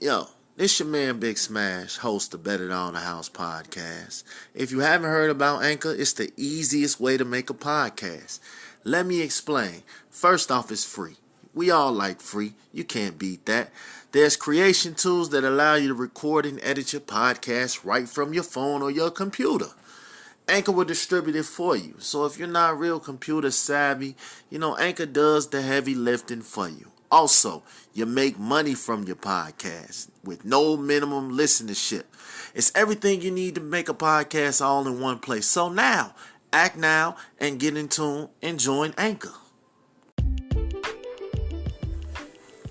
Yo, this your man Big Smash, host of Better On the House podcast. If you haven't heard about Anchor, it's the easiest way to make a podcast. Let me explain. First off, it's free. We all like free. You can't beat that. There's creation tools that allow you to record and edit your podcast right from your phone or your computer. Anchor will distribute it for you. So if you're not real computer savvy, Anchor does the heavy lifting for you. Also, you make money from your podcast with no minimum listenership. It's everything you need to make a podcast all in one place. So now, act now and get in tune and join Anchor.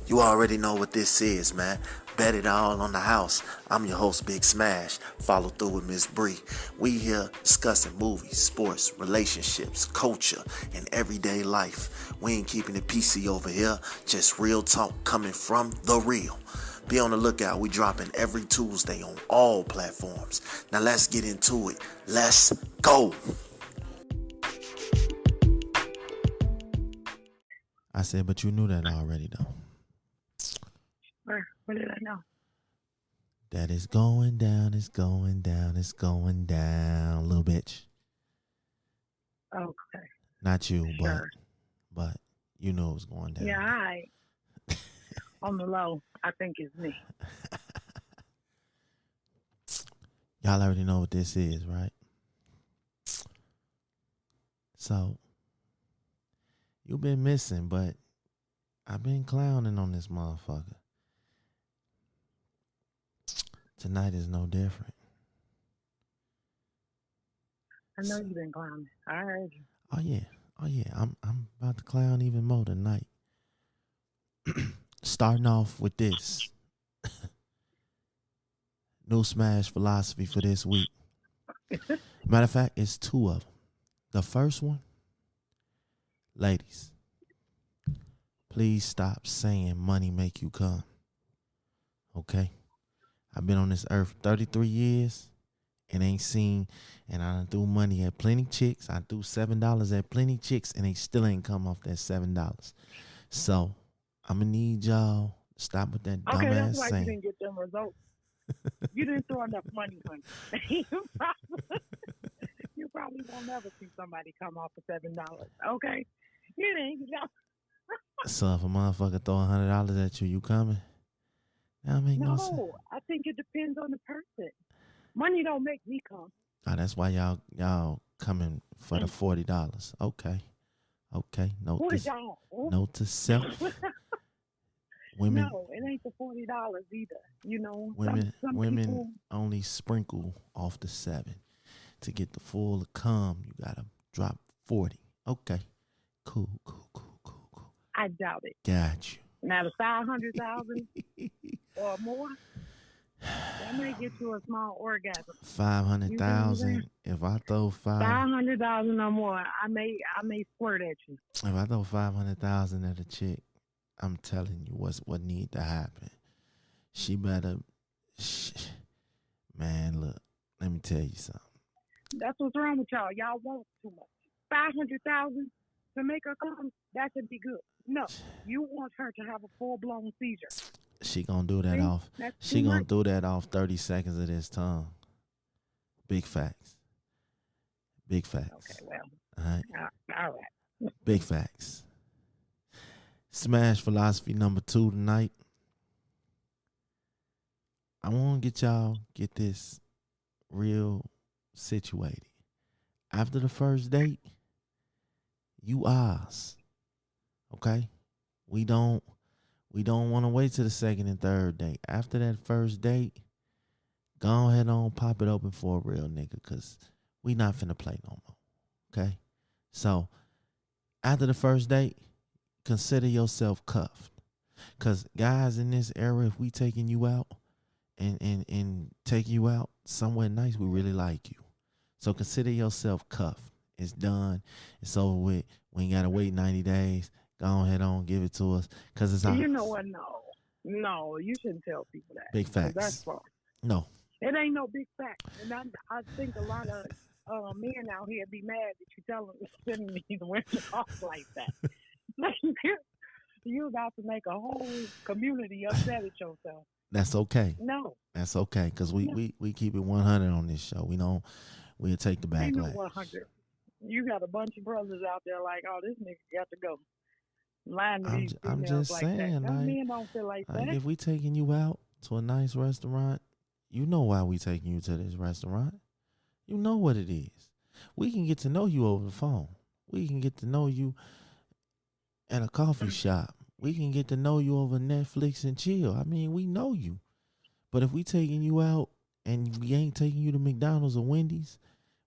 You already know what this is, man. Bet it all on the house. I'm your host, Big Smash. Follow through with Miss Bree. We here discussing movies, sports, relationships, culture, and everyday life. We ain't keeping it PC over here. Just real talk coming from the real. Be on the lookout. We dropping every Tuesday on all platforms. Now let's get into it. Let's go. I said, but you knew that already, though. What did I know? That it's going down, it's going down, it's going down, little bitch. Okay. Not you, sure. but you know it was going down. Yeah, all right. On the low, I think it's me. Y'all already know what this is, right? So, you've been missing, but I've been clowning on this motherfucker. Tonight is no different. I know you've been clowning. I heard you. Oh yeah. I'm about to clown even more tonight. Starting off with this. New Smash philosophy for this week. Matter of fact, it's two of them. The first one, ladies, please stop saying money make you come. Okay? I've been on this earth 33 years and ain't seen, and I done threw money at plenty chicks. I threw $7 at plenty chicks and they still ain't come off that $7. So I'm going to need y'all to stop with that dumbass saying. Okay, that's why you didn't get them results. You didn't throw enough money, honey. You probably won't ever see somebody come off of $7. Okay? You didn't. So if a motherfucker throw $100 at you, you coming? That make no sense. I think it depends on the person. Money don't make me come. Oh, that's why y'all coming for the $40. Okay. Note to self. Women. No, it ain't the $40 either. You know, some women people only sprinkle off the 7 to get the full come. You gotta drop 40. Okay, cool. I doubt it. Got you. Now the 500,000 or more, that may get you a small orgasm. 500,000. If I throw 500,000 or more, I may squirt at you. If I throw 500,000 at a chick, I'm telling you what need to happen. She better, man. Look, let me tell you something. That's what's wrong with y'all. Y'all want too much. 500,000 to make her come, that should be good. No, you want her to have a full-blown seizure. She gonna do that off. She gonna do that off 30 seconds of this tongue. Big facts. Okay, well. All right. Big facts. Smash philosophy number 2 tonight. I want to get this real situated. After the first date, you ours. Okay? We don't want to wait till the second and third date. After that first date, go ahead on pop it open for a real nigga, because we not finna play no more. Okay? So, after the first date, consider yourself cuffed. Because guys in this era, if we taking you out and take you out somewhere nice, we really like you. So consider yourself cuffed. It's done. It's over with. We ain't got to wait 90 days. Go ahead on, give it to us. Because it's ours. You know what? No, you shouldn't tell people that. Big facts. That's false. No. It ain't no big fact. And I think a lot of men out here be mad that you tell them sending these women off like that. You about to make a whole community upset at yourself. That's okay. No, That's okay, because no. we keep it 100 on this show. We'll take the Ain't no backlash. 100. You got a bunch of brothers out there like, oh, this nigga got to go. Lying to these I'm females just like that. saying, Them men don't feel like that. if we taking you out to a nice restaurant, you know why we taking you to this restaurant. You know what it is. We can get to know you over the phone. We can get to know you at a coffee shop. We can get to know you over Netflix and chill. I mean, we know you. But if we taking you out and we ain't taking you to McDonald's or Wendy's,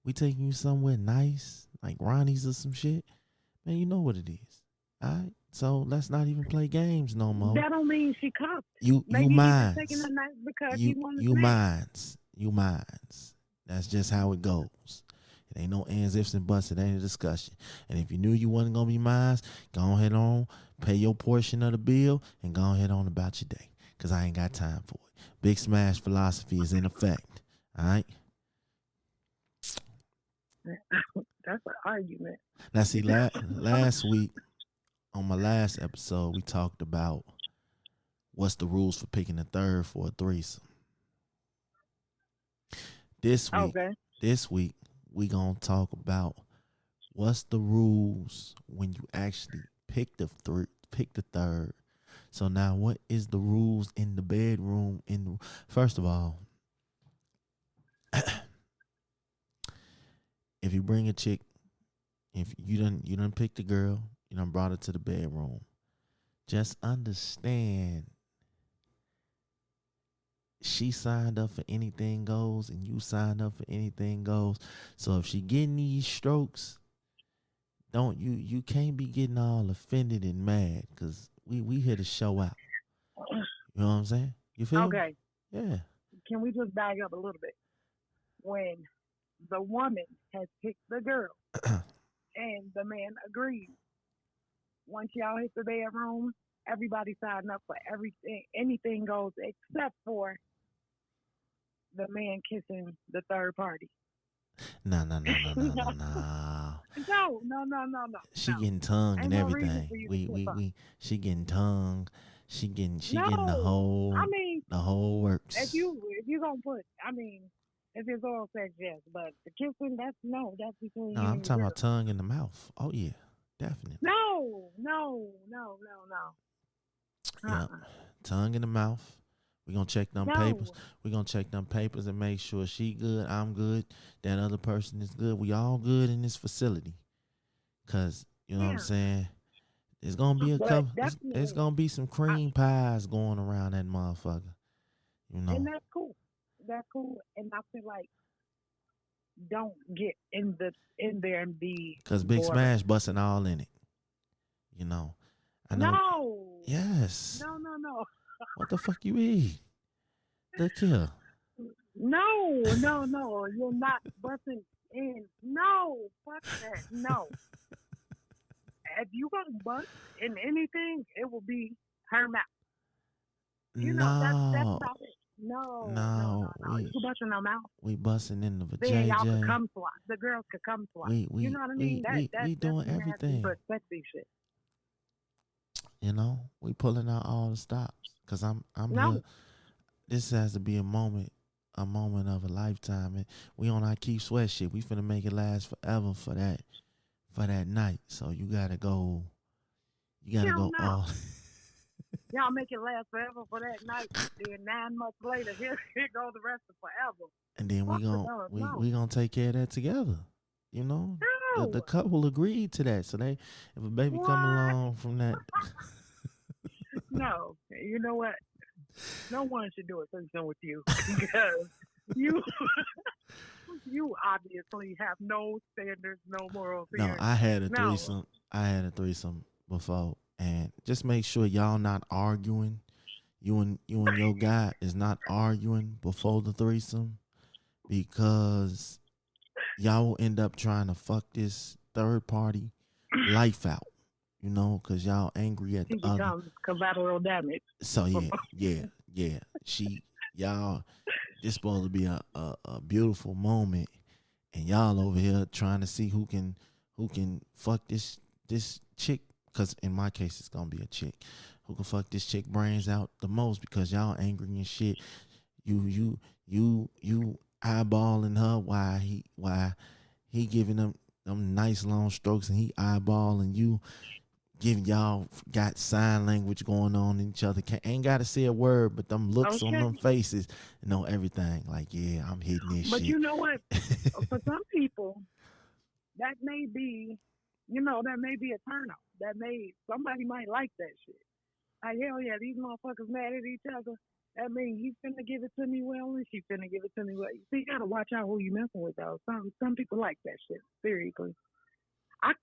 we taking you somewhere nice, like Ronnie's or some shit, man, you know what it is. All right? So let's not even play games no more. That don't mean she cuffed. You Maybe he just taking minds. a night because he wanted You to smash. minds. You minds. That's just how it goes. It ain't no ands, ifs, and buts. It ain't a discussion. And if you knew you wasn't gonna be minds, go ahead on, pay your portion of the bill, and go ahead on about your day. Cause I ain't got time for it. Big Smash philosophy is in effect. All right. That's an argument. Now see, last week on my last episode, we talked about what's the rules for picking a third for a threesome. This week we gonna talk about what's the rules when you actually pick the third. So now, what is the rules in the bedroom? First of all, if you bring a chick, if you done pick the girl, you done brought her to the bedroom, just understand she signed up for anything goes and you signed up for anything goes. So if she getting these strokes, don't you can't be getting all offended and mad, because we here to show out. You know what I'm saying? You feel Okay. me? Yeah. Can we just back up a little bit? When the woman has picked the girl and the man agrees, once y'all hit the bedroom, everybody signed up for everything. Anything goes except for the man kissing the third party. No. No. She getting tongue and Ain't no reason everything. for you to skip up. She getting tongue. She getting the No, whole I mean, the whole works. if you gonna put, I mean, if it's oral sex, yes, but the kissing, that's between No, you I'm and talking your about tongue in the mouth. Oh yeah, definitely. No. Yep. Tongue in the mouth. We gonna check them No. papers. We gonna check them papers and make sure she good, I'm good, that other person is good. We all good in this facility. Cause you know what I'm saying? There's gonna be a But couple. It's definitely, gonna be some cream pies going around that motherfucker. You know. and that's cool. That's cool, and I feel like don't get in there and be Cause Big boring. Smash busting all in it. You know. I know. No. Yes. No. What the fuck you eat? Look here. No. You're not busting in. No. Fuck that. No. If you gonna bust in anything, it will be her mouth. You know, that's about it. No. You can bust in her mouth. We busting in the Then y'all could vajayjay. come swap. The girls could come swap. You know what I mean? We doing that's everything. nasty, but sexy shit. You know, we pulling out all the stops. Cause I'm No. here. This has to be a moment of a lifetime. And we on our Keep Sweat shit. We finna make it last forever for that night. So you gotta go. You gotta go all. Y'all make it last forever for that night. Then 9 months later, here goes the rest of forever. And then we gonna take care of that together. You know, No. the couple agreed to that. So if a baby come along from that, no, you know what? No one should do a threesome with you because you obviously have no standards, no moral theory. No, I had a threesome. I had a threesome before, and just make sure y'all not arguing. You and your guy is not arguing before the threesome, because y'all will end up trying to fuck this third party life out. You know, because y'all angry at the other. Becomes collateral damage. So yeah. Y'all, this supposed to be a beautiful moment, and y'all over here trying to see who can fuck this chick because in my case it's gonna be a chick who can fuck this chick brains out the most because y'all angry and shit. You eyeballing her why he giving them nice long strokes and he eyeballing you, giving y'all got sign language going on in each other. Ain't got to say a word, but them looks on them faces know everything. Like, yeah, I'm hitting this but shit. You know what? For some people, that may be, that may be a turn off. Somebody might like that shit. Like, hell yeah, these motherfuckers mad at each other. That means he's finna give it to me well and she finna give it to me well. So you gotta watch out who you messing with though. Some people like that shit. Seriously. I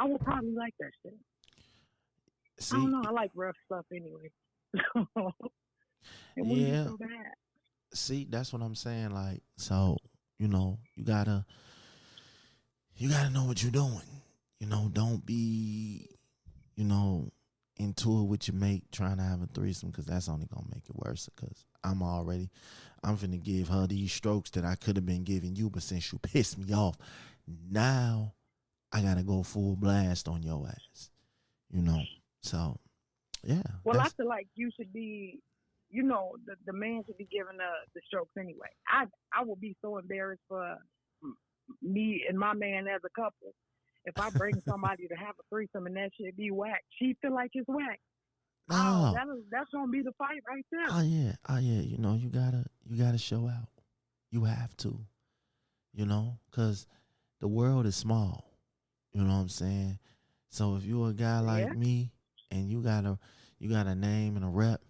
would probably like that shit. See, I don't know, I like rough stuff anyway. It wouldn't be so bad. See, that's what I'm saying. Like, so, you gotta know what you're doing. Don't be, into it with your mate trying to have a threesome, because that's only gonna make it worse. Because I'm finna give her these strokes that I could have been giving you, but since you pissed me off, now I gotta go full blast on your ass. So yeah. Well, I feel like you should be, the man should be giving the strokes anyway. I would be so embarrassed for me and my man as a couple if I bring somebody to have a threesome and that shit be whack. She feel like it's whack. No. That's gonna be the fight right there. Oh yeah. You gotta show out. You have to. Because the world is small. You know what I'm saying? So if you're a guy like me and you got a name and a rep,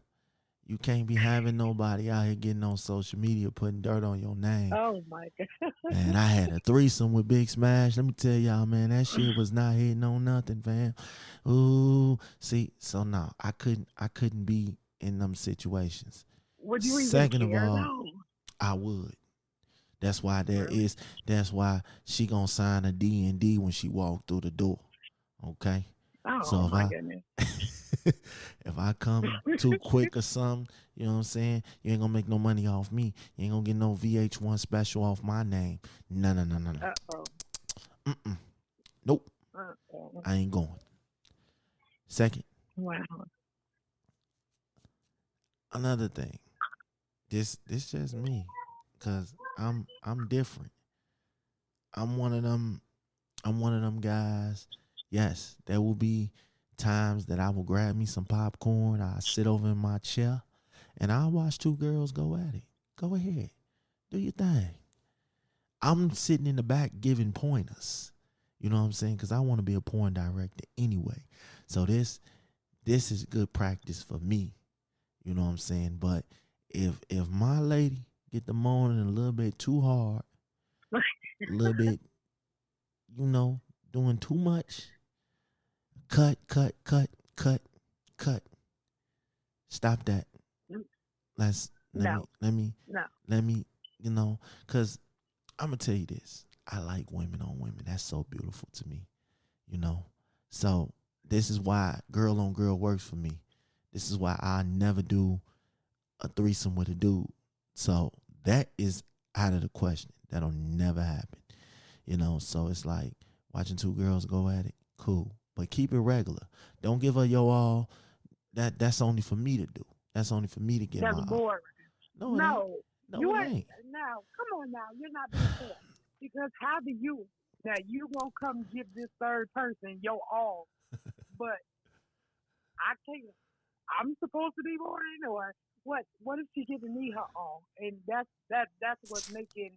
you can't be having nobody out here getting on social media putting dirt on your name. Oh my God. Man, I had a threesome with Big Smash. Let me tell y'all, man, that shit was not hitting on nothing, fam. Ooh, see, so no, I couldn't be in them situations. Would you even Second care, of all, though? I would. That's why that's why she gonna sign a D&D when she walk through the door. Okay? Oh, so my goodness. If I come too quick or something, you know what I'm saying? You ain't gonna make no money off me. You ain't gonna get no VH1 special off my name. No. Uh-oh. Nope. Uh-oh. I ain't going. Second. Wow. Another thing. This just me. Cause I'm different. I'm one of them guys. Yes, there will be times that I will grab me some popcorn. I sit over in my chair and I'll watch two girls go at it. Go ahead. Do your thing. I'm sitting in the back giving pointers. You know what I'm saying? Because I want to be a porn director anyway. So this is good practice for me. You know what I'm saying? But if my lady get the moaning a little bit too hard, a little bit, doing too much, cut. Stop that. Let me, because I'm gonna tell you this. I like women on women. That's so beautiful to me, So this is why girl on girl works for me. This is why I never do a threesome with a dude. So that is out of the question. That'll never happen. So it's like watching two girls go at it, cool. But keep it regular. Don't give her your all. That's only for me to do. That's only for me to get that's my boring. all. No, it ain't. Now, come on now. You're not being fair. Because how do you won't come give this third person your all, but I can't. I'm supposed to be boring, or what if she giving me her all? And that's what's making,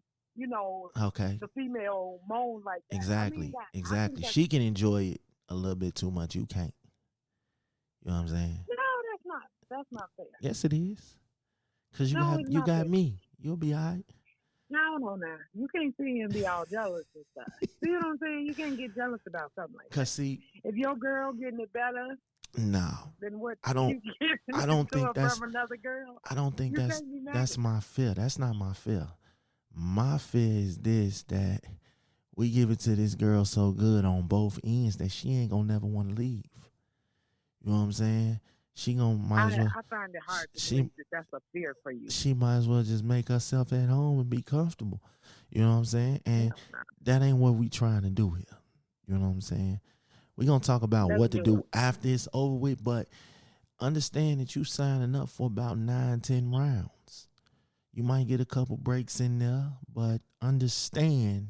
Okay. the female moan like that. Exactly. I mean, exactly. She can enjoy it a little bit too much. You can't. You know what I'm saying? No, that's not fair. Yes, it is. Cause you got me. You'll be all right. No. You can't see and be all jealous and stuff. See what I'm saying? You can't get jealous about something like that. Cause see, if your girl getting it better, no, then what? I don't think that's from another girl. I don't think that's my fear. That's not my fear. My fear is this, that we give it to this girl so good on both ends that she ain't gonna never want to leave. You know what I'm saying? She might as well. I find it hard to believe that that's a fear for you. She might as well just make herself at home and be comfortable. You know what I'm saying? And that ain't what we trying to do here. You know what I'm saying? We're gonna talk about Let's what to do do it. after it's over with, but understand that you signing up for about 9, 10 rounds. You might get a couple breaks in there, but understand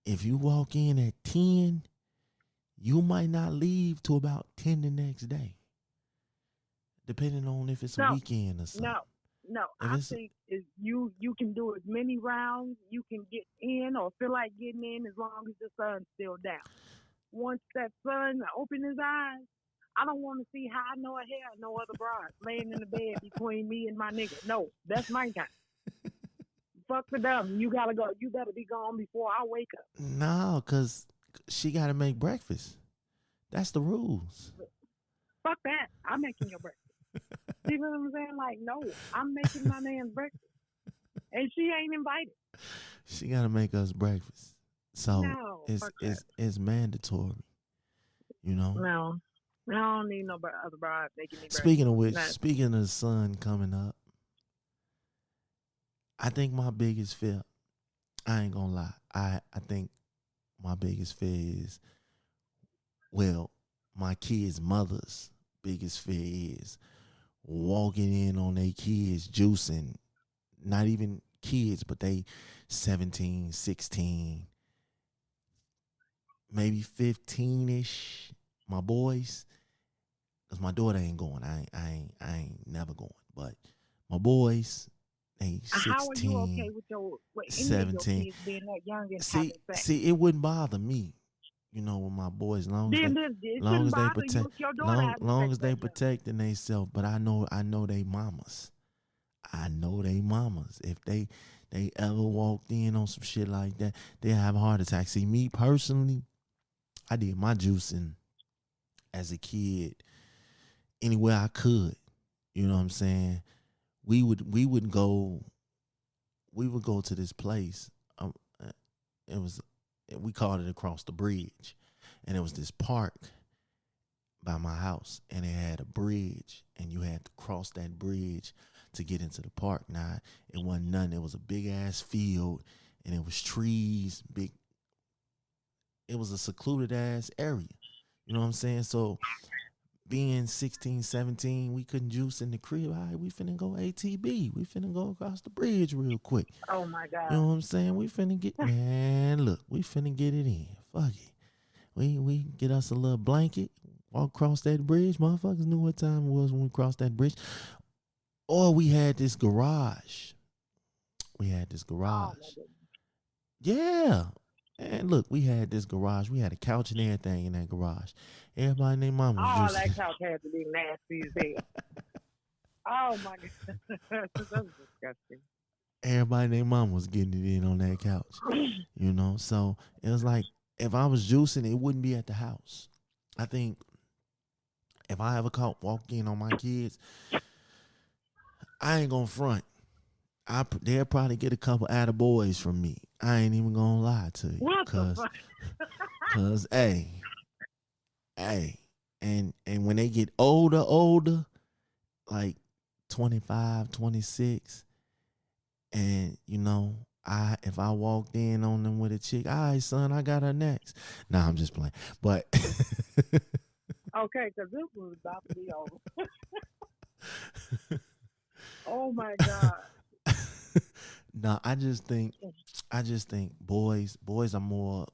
if you walk in at 10, you might not leave till about 10 the next day, depending on if it's a No, weekend or something. no, no. If I it's think is you can do as many rounds you can get in or feel like getting in as long as the sun's still down. Once that sun open his eyes, I don't want to see high nor hair, no other broad laying in the bed between me and my nigga. No, that's my time. Fuck for them. You gotta go. You better be gone before I wake up. no, cause she got to make breakfast. That's the rules. Fuck that. I'm making your breakfast. See what I'm saying? Like, no, I'm making my man's breakfast, and she ain't invited. She got to make us breakfast. So No, it's fuck that. it's mandatory, you know. No, I don't need no other bride making me breakfast. Speaking of which, Nah. speaking of the sun coming up, I think my biggest fear, I ain't gonna lie, I think my biggest fear is, well, my kids' mother's biggest fear is walking in on their kids juicing, not even kids, but they 17, 16, maybe 15-ish, my boys, because my daughter ain't going. I ain't never going. But my boys, they How are you okay 16, with any of your 17. kids being that young and having sex? See, it wouldn't bother me, with my boys, Then it long shouldn't as they bother you protect, if your daughter having long sex as they that young. protecting themselves. But I know they mamas. I know they mamas. If they ever walked in on some shit like that, they'll have a heart attack. See, me personally, I did my juicing as a kid anywhere I could. You know what I'm saying? We would go to this place. Uh, It was, we called it across the bridge, and it was this park by my house, and it had a bridge, and you had to cross that bridge to get into the park. Now, it wasn't nothing. It was a big ass field, and it was trees, big. It was a secluded ass area. You know what I'm saying? So being 16, 17, we couldn't juice in the crib. All right, we finna go ATB. We finna go across the bridge real quick. Oh my You know God. what I'm saying? We finna get, man, look, we finna get it in. Fuck it. We get us a little blanket, walk across that bridge. Motherfuckers knew what time it was when we crossed that bridge. Or we had this garage. We had this Oh my garage. goodness. Yeah. And look, we had this garage. We had a couch and everything in that garage. Everybody and their mama was Oh, juicing. that couch had to be nasty as hell. Oh my God. That's disgusting. Everybody and their mama was getting it in on that couch. So it was like, if I was juicing, it wouldn't be at the house. I think if I ever walk in on my kids, I ain't gonna front. They'll probably get a couple attaboys from me. I ain't even gonna lie to you. What the fuck? Cause hey, and when they get older, like 25, 26, and if I walked in on them with a chick, all right, son, I got her next. Nah, I'm just playing. But Okay, because this was about to be over. Oh my God. no, I just think boys are more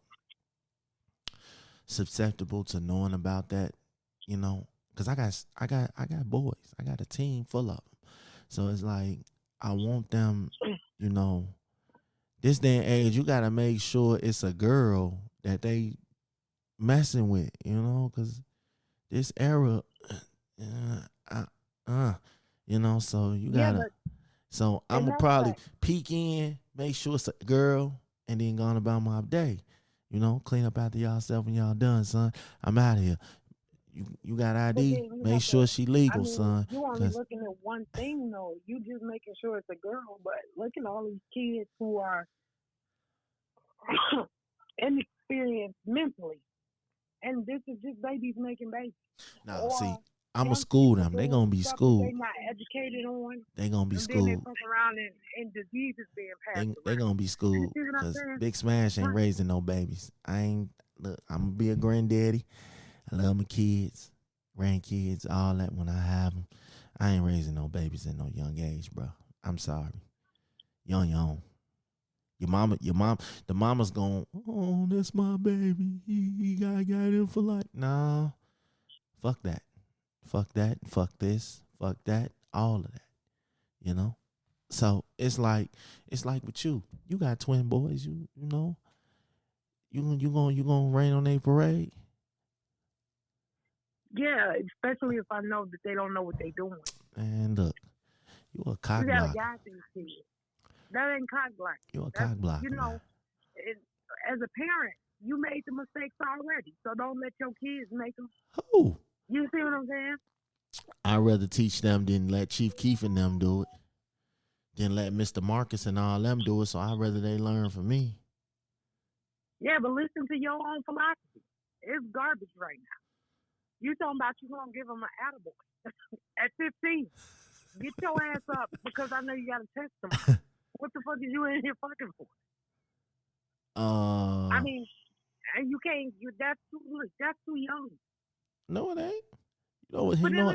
susceptible to knowing about that, because I got boys. I got a team full of them. So it's like I want them, this day and age, you got to make sure it's a girl that they messing with, because this era, so you Yeah, gotta. but So I'm and gonna that's probably like, peek in, make sure it's a girl, and then gone about my day. Clean up after yourself when y'all done, son. I'm out of here. You got but then ID? you Make have sure to. she I legal, mean, son. you only Cause looking at one thing though. You just making sure it's a girl, but look at all these kids who are inexperienced mentally, and this is just babies making babies, nah, see, or I'ma young school people them. They doing gonna be stuff that they schooled. not educated on, They gonna be and then they schooled. fuck around and diseases being passed They around. gonna be You schooled. see what I'm Cause saying? Big Smash ain't Huh? raising no babies. I ain't look, I'm gonna be a granddaddy. I love my kids, grandkids, all that when I have them. I ain't raising no babies at no young age, bro. I'm sorry. Young. The mama's going, oh, that's my baby. He got him for life. Nah, fuck that. Fuck that. Fuck this. Fuck that. All of that. You know? So it's like with you. You got twin boys, you know. You gonna rain on their parade? Yeah, especially if I know that they don't know what they're doing. And look, you a cock You gotta blocker. guide these kids. That ain't cock blocking. You a cock blocker. You know, as a parent, you made the mistakes already, so don't let your kids make them. Who? You see what I'm saying? I'd rather teach them than let Chief Keef and them do it. Than let Mr. Marcus and all them do it. So I'd rather they learn from me. Yeah, but listen to your own philosophy. It's garbage right now. You talking about you gonna give them an attaboy at 15? Get your ass up because I know you got a testimony. What the fuck is you in here fucking for? I mean, you can't. That's too young. No, it ain't.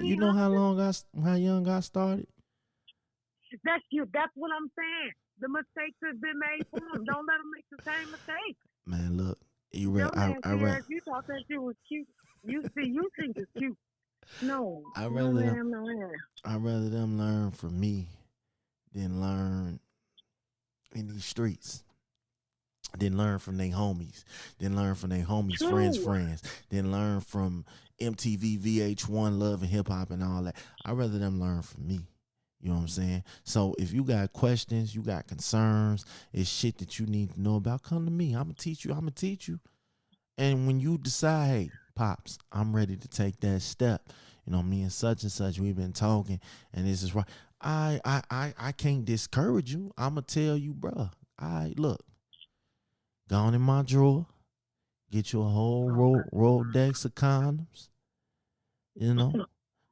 You know how young I started. That's you. That's what I'm saying. The mistakes have been made for them. Don't let them make the same mistakes. Man, look, you read. You thought that shit was cute. You think it's cute. No, I'd rather them learn from me than learn in these streets. Then learn from their homies. Then learn from their homies' friends. Then learn from MTV, VH1, Love and Hip Hop and all that. I'd rather them learn from me. You know what I'm saying? So if you got questions, you got concerns, it's shit that you need to know about, come to me. I'm going to teach you. And when you decide, hey, Pops, I'm ready to take that step. You know, me and such, we've been talking, and this is right. I can't discourage you. I'm going to tell you, bro. Look, go on in my drawer, get you a whole Rolodex of condoms. You know,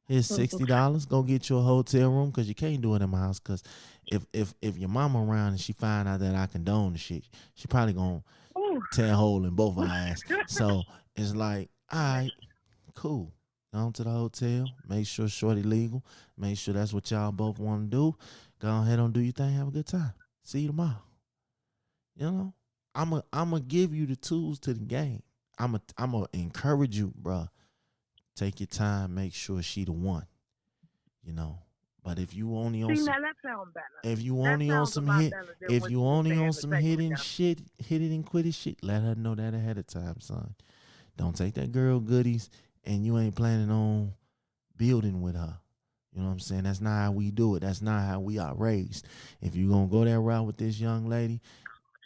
here's $60. Go get you a hotel room because you can't do it in my house. Because if your mama around and she find out that I condone the shit, she probably gonna tear a hole in both our ass. So it's like, all right, cool. Go to the hotel. Make sure shorty legal. Make sure that's what y'all both want to do. Go ahead and do your thing. Have a good time. See you tomorrow. You know, I'm a give you the tools to the game. I'm a encourage you, bro. Take your time. Make sure she the one. You know. But if you only on that sounds better. If you only on some hit, if you only on some hidden shit, hit it and quit it shit, let her know that ahead of time, son. Don't take that girl goodies and you ain't planning on building with her. You know what I'm saying? That's not how we do it. That's not how we are raised. If you're going to go that route with this young lady,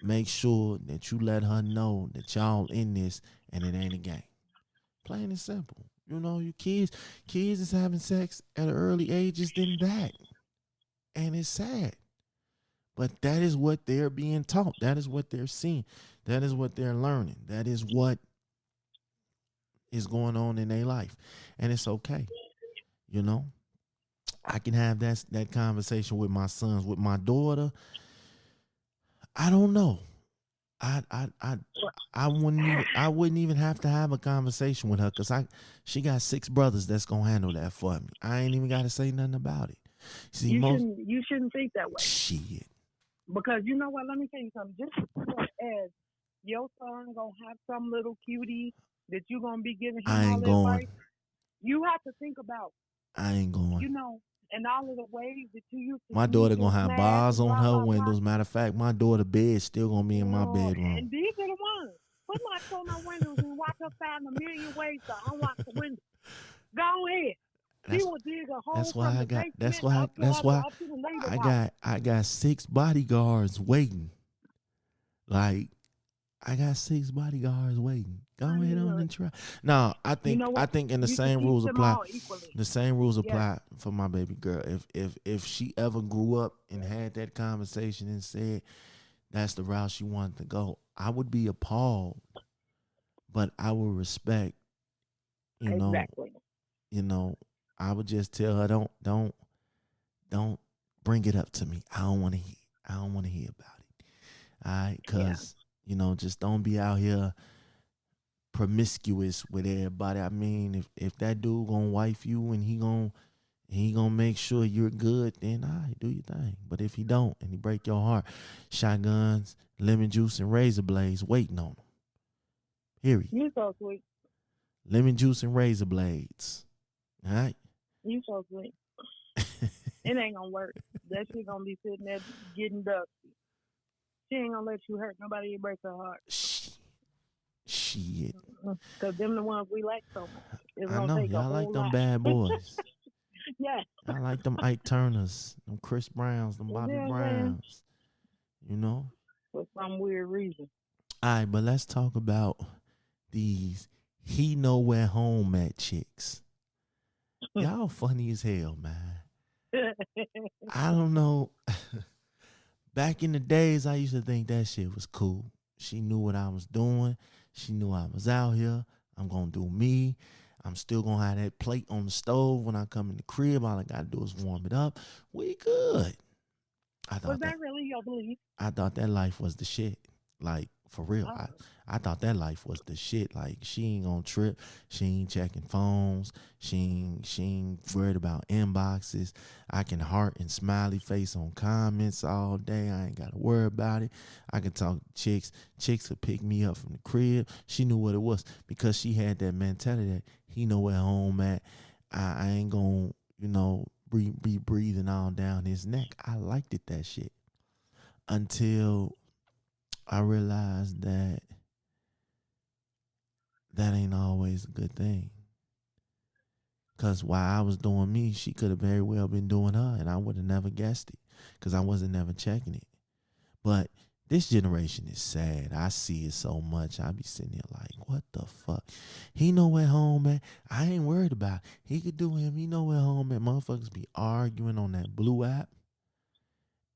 make sure that you let her know that y'all in this and it ain't a game. Plain and simple. You know, you kids is having sex at an early ages than that. And it's sad. But that is what they're being taught. That is what they're seeing. That is what they're learning. That is what is going on in their life. And it's okay. You know? I can have that conversation with my sons. With my daughter, I don't know. I wouldn't even have to have a conversation with her because she got 6 brothers that's gonna handle that for me. I ain't even gotta say nothing about it. See, you shouldn't think that way. Shit. Because you know what? Let me tell you something. Just as your son gonna have some little cutie that you gonna be giving him all that advice, you have to think about. I ain't going. You know, and all of the ways that you used to. My daughter gonna have bars on her windows. Matter of fact, my daughter bed still gonna be in my bedroom. And these are the ones. Put locks on our windows and watch us find a million ways to unlock the window. Go ahead. That's why I got 6 bodyguards waiting. Like I got 6 bodyguards waiting. Go ahead on and try. No, I think in the same rules apply. The same rules apply for my baby girl. If she ever grew up and had that conversation and said that's the route she wanted to go, I would be appalled, but I would respect. You know, exactly. You know, I would just tell her don't bring it up to me. I don't want to hear about it. All right, because you know, just don't be out here promiscuous with everybody. I mean, if that dude gonna wife you and he gonna make sure you're good, then all right, do your thing. But if he don't and he break your heart, shotguns, lemon juice, and razor blades waiting on him. Period. You so sweet. Lemon juice and razor blades. All right. You so sweet. It ain't gonna work. That shit gonna be sitting there getting dusty. She ain't gonna let you hurt nobody and break her heart. Shit. Cause them the ones we like so much. It's I gonna know take y'all a like whole them lot. bad boys. Yeah. I like them Ike Turners, them Chris Browns, them Bobby Browns. You know. For some weird reason. All right, but let's talk about these he know where home at chicks. Y'all funny as hell, man. I don't know. Back in the days, I used to think that shit was cool. She knew what I was doing. She knew I was out here. I'm going to do me. I'm still going to have that plate on the stove when I come in the crib. All I got to do is warm it up. We good. Was that really your belief? I thought that life was the shit. Like, for real. Oh. I thought that life was the shit. Like, she ain't gonna trip. She ain't checking phones. She ain't worried about inboxes. I can heart and smiley face on comments all day. I ain't gotta worry about it. I can talk to chicks. Chicks would pick me up from the crib. She knew what it was because she had that mentality that he know where home at. I ain't gonna, be breathing all down his neck. I liked it, that shit. Until I realized that ain't always a good thing. Because while I was doing me, she could have very well been doing her, and I would have never guessed it because I wasn't never checking it. But this generation is sad. I see it so much. I be sitting here like, what the fuck? He know where home at. I ain't worried about it. He could do him. He know where home at. Motherfuckers be arguing on that blue app.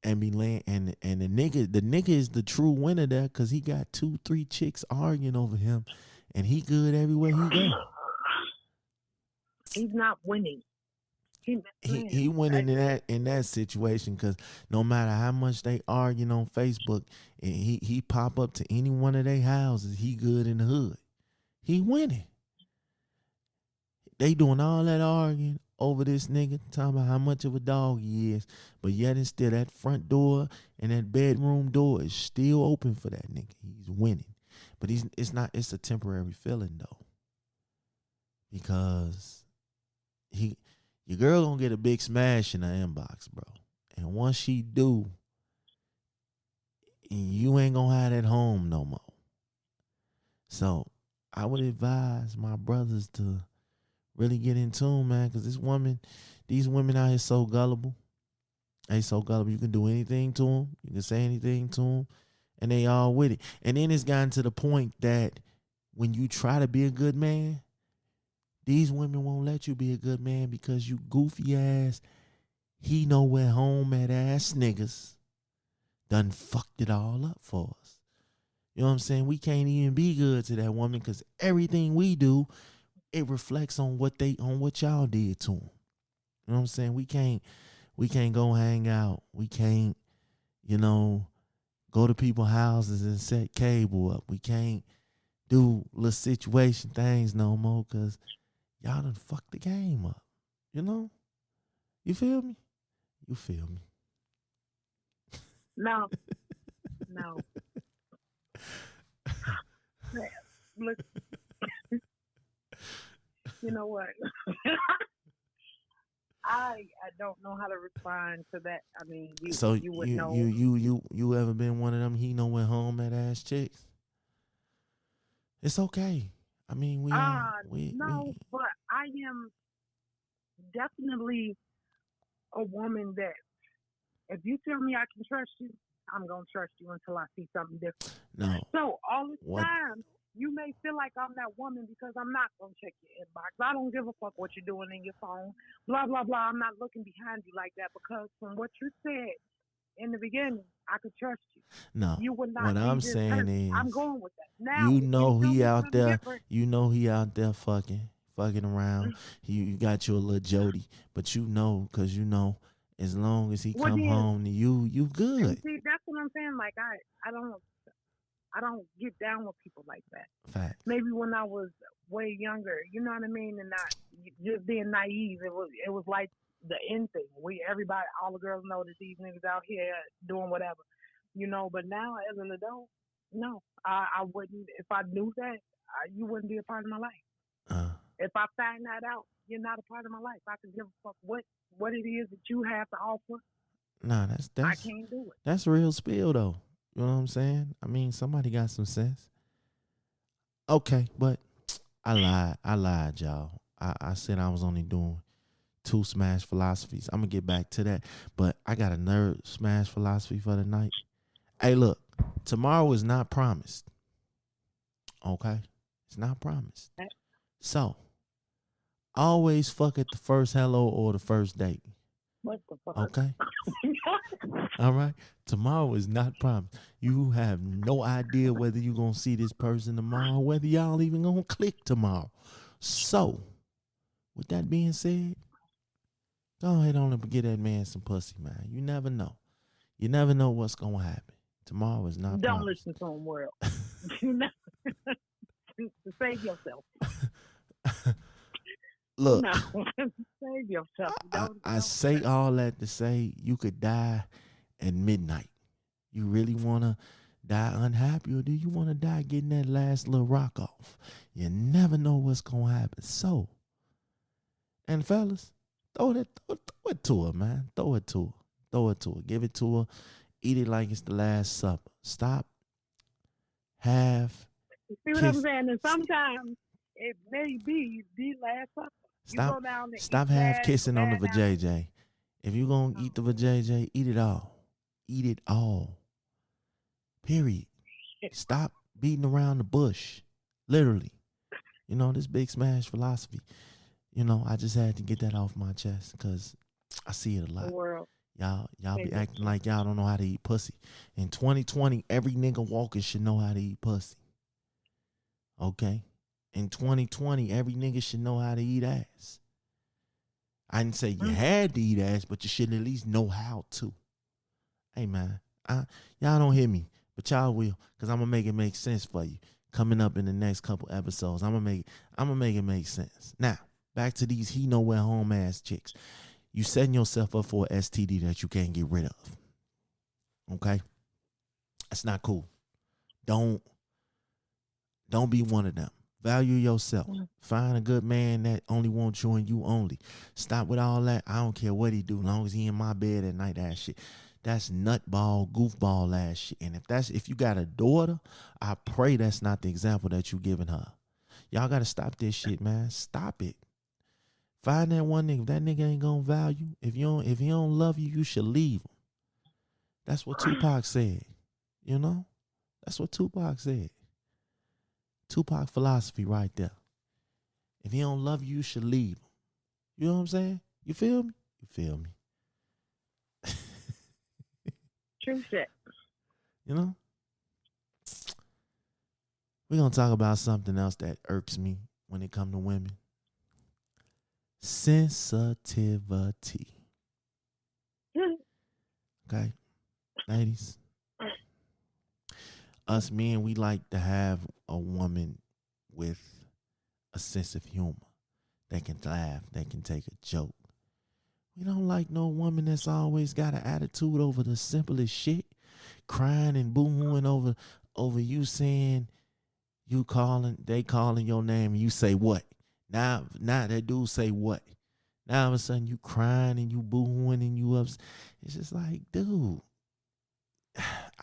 And be laying, and the nigga is the true winner there because he got 2-3 chicks arguing over him, and he good everywhere he go. He's not winning. He winning in that situation because no matter how much they arguing on Facebook, and he pop up to any one of their houses, he good in the hood. He winning. They doing all that arguing over this nigga, talking about how much of a dog he is, but yet and still that front door and that bedroom door is still open for that nigga. He's winning, but it's a temporary feeling though, because your girl gonna get a big smash in her inbox, bro, and once she do, you ain't gonna have that home no more. So I would advise my brothers to really get in tune, man, because these women out here so gullible. They so gullible. You can do anything to them. You can say anything to them, and they all with it. And then it's gotten to the point that when you try to be a good man, these women won't let you be a good man because you goofy ass, he know where home at ass niggas done fucked it all up for us. You know what I'm saying? We can't even be good to that woman because everything we do, it reflects on what y'all did to them. You know what I'm saying? We can't go hang out. We can't, go to people's houses and set cable up. We can't do little situation things no more because y'all done fucked the game up. You feel me? You feel me? No. Look, you know what? I don't know how to respond to that. I mean, you would know. You ever been one of them he know where home at ass chicks? It's okay. I mean, but I am definitely a woman that if you tell me I can trust you, I'm gonna trust you until I see something different. No. So all the time, you may feel like I'm that woman because I'm not gonna check your inbox. I don't give a fuck what you're doing in your phone. Blah blah blah. I'm not looking behind you like that because from what you said in the beginning, I could trust you. No. You would not. What I'm saying is, I'm going with that. Now he out there. Different, He out there fucking around. You got you a little Jody, but because as long as he come home to you, you good. And see, that's what I'm saying. Like I don't get down with people like that. Fact. Maybe when I was way younger, you know what I mean, and not just being naive. It was like the end thing. Everybody, all the girls know that these niggas out here doing whatever, you know. But now as an adult, no, I wouldn't. If I knew that, you wouldn't be a part of my life. If I find that out, you're not a part of my life. I can give a fuck what it is that you have to offer. Nah, I can't do it. That's real spill though. You know what I'm saying? I mean, somebody got some sense. Okay, but I lied, y'all. I said I was only doing 2 Smash philosophies. I'm gonna get back to that, but I got a nerd Smash philosophy for the night. Hey, look, tomorrow is not promised. Okay, it's not promised. So, always fuck at the first hello or the first date. What the fuck? Okay. All right. Tomorrow is not promised. You have no idea whether you're going to see this person tomorrow, whether y'all even going to click tomorrow. So, with that being said, go ahead on and get that man some pussy, man. You never know. You never know what's going to happen. Tomorrow is not Don't promised. listen to him, world. Save yourself. Look, no. Save yourself. I say all that to say you could die at midnight. You really want to die unhappy, or do you want to die getting that last little rock off? You never know what's going to happen. So, and fellas, throw it to her, man. Throw it to her. Give it to her. Eat it like it's the Last Supper. Stop. Have. You see what I'm saying? And sometimes it may be the Last Supper. Stop half kissing on the vajayjay. If you're going to eat the vajayjay, eat it all. Eat it all. Period. Stop beating around the bush. Literally. You know, this big Smash philosophy. You know, I just had to get that off my chest because I see it a lot. Y'all be acting like y'all don't know how to eat pussy. In 2020, every nigga walking should know how to eat pussy. Okay? In 2020, every nigga should know how to eat ass. I didn't say you had to eat ass, but you should at least know how to. Hey, man, y'all don't hear me, but y'all will, because I'm going to make it make sense for you. Coming up in the next couple episodes, I'm going to make it make sense. Now, back to these he nowhere home ass chicks. You setting yourself up for an STD that you can't get rid of. Okay? That's not cool. Don't be one of them. Value yourself. Find a good man that only wants you and you only. Stop with all that. I don't care what he do, as long as he in my bed at night, ass shit. That's nutball, goofball ass shit. And if you got a daughter, I pray that's not the example that you giving her. Y'all gotta stop this shit, man. Stop it. Find that one nigga. If that nigga ain't gonna value, if he don't love you, you should leave him. That's what Tupac said. You know? That's what Tupac said. Tupac philosophy right there. If he don't love you, you should leave him. You know what I'm saying? You feel me? You feel me? True shit. You know? We're going to talk about something else that irks me when it comes to women. Sensitivity. Okay? Ladies. Us men, we like to have a woman with a sense of humor. They can laugh. They can take a joke. We don't like no woman that's always got an attitude over the simplest shit, crying and boo-hooing over you saying, they calling your name and you say what? Now that dude say what? Now all of a sudden you crying and you boo-hooing and you upset. It's just like, dude,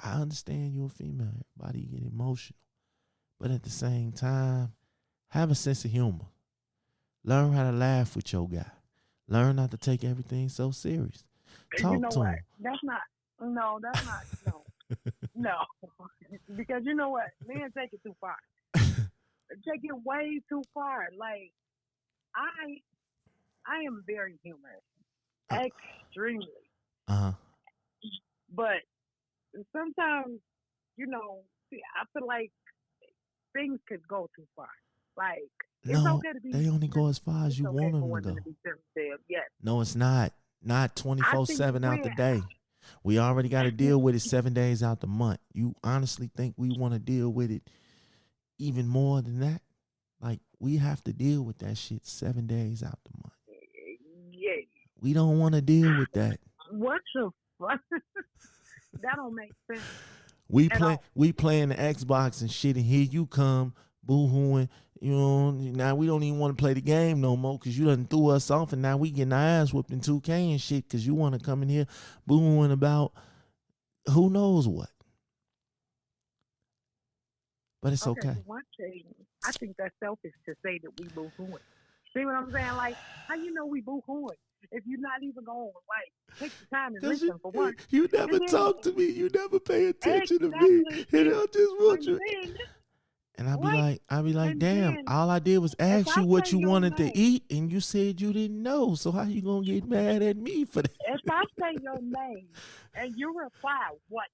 I understand you're a female. Everybody get emotional. But at the same time, have a sense of humor. Learn how to laugh with your guy. Learn not to take everything so serious. Talk to him. That's not. No. No. Because you know what? Men take it too far. Take it way too far. Like, I am very humorous. Extremely. Uh-huh. But sometimes, I feel like things could go too far. Like, it's okay to be. They only go as far as you want them to go. Yes. No, it's not. Not 24/7 out the day. We already got to deal with it 7 days out the month. You honestly think we want to deal with it even more than that? Like, we have to deal with that shit 7 days out the month. Yeah. We don't want to deal with that. What the fuck? That don't make sense. We playing the Xbox and shit, and here you come boo-hooing. You know, now we don't even want to play the game no more because you done threw us off, and now we getting our ass whooped in 2K and shit because you want to come in here boo-hooing about who knows what. But it's okay. One thing, I think that's selfish to say that we boo-hooing. See what I'm saying? Like, how you know we boo-hooing if you're not even going to, like, take the time and listen for once? You never talk to me. You never pay attention to me. And I just want you. And I'll be like, damn, all I did was ask you what you wanted to eat, and you said you didn't know. So how you gonna get mad at me for that? If I say your name and you reply, what?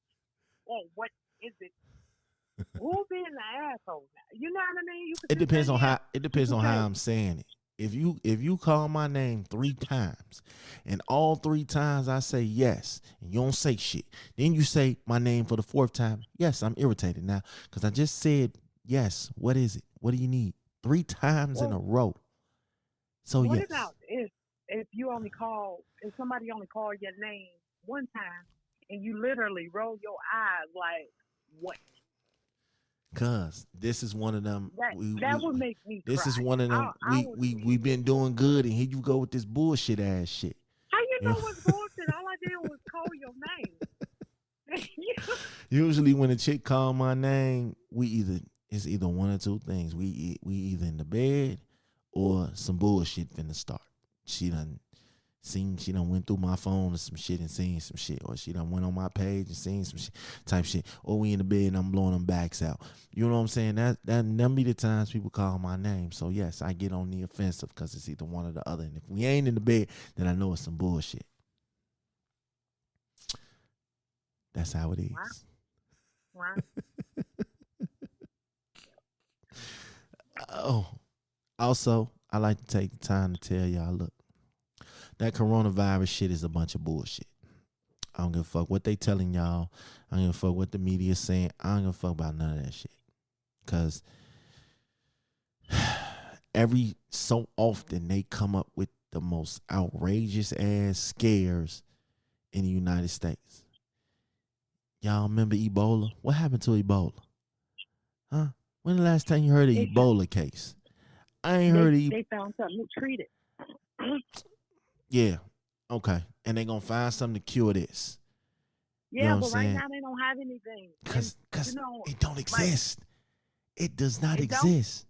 Oh, what is it? Who's being the asshole now? You know what I mean? It depends on how I'm saying it. If you call my name 3 times, and all 3 times I say yes, and you don't say shit, then you say my name for the 4th time, yes, I'm irritated now because I just said yes. What is it? What do you need? 3 times in a row. So what yes. What about if somebody only called your name 1 time and you literally roll your eyes like what? Cause this is one of them. That would make me This cry. is one of them. We been doing good, and here you go with this bullshit ass shit. How you know what's bullshit? All I did was call your name. Usually, when a chick call my name, it's either one or 2 things. We either in the bed or some bullshit finna start. She done went through my phone or some shit and seen some shit, or she done went on my page and seen some shit, type shit, or we in the bed and I'm blowing them backs out. You know what I'm saying? That be the times people call my name. So yes, I get on the offensive because it's either one or the other. And if we ain't in the bed, then I know it's some bullshit. That's how it is. Wow. Oh, also, I like to take the time to tell y'all, look, that coronavirus shit is a bunch of bullshit. I don't give a fuck what they telling y'all. I don't give a fuck what the media is saying. I don't give a fuck about none of that shit. Because every so often they come up with the most outrageous ass scares in the United States. Y'all remember Ebola? What happened to Ebola? Huh? When the last time you heard of Ebola case? I ain't heard of Ebola. They found something to treat it. Yeah. Okay. And they gonna find something to cure this. Yeah, you know but right now they don't have anything. Because it don't exist. It does not exist.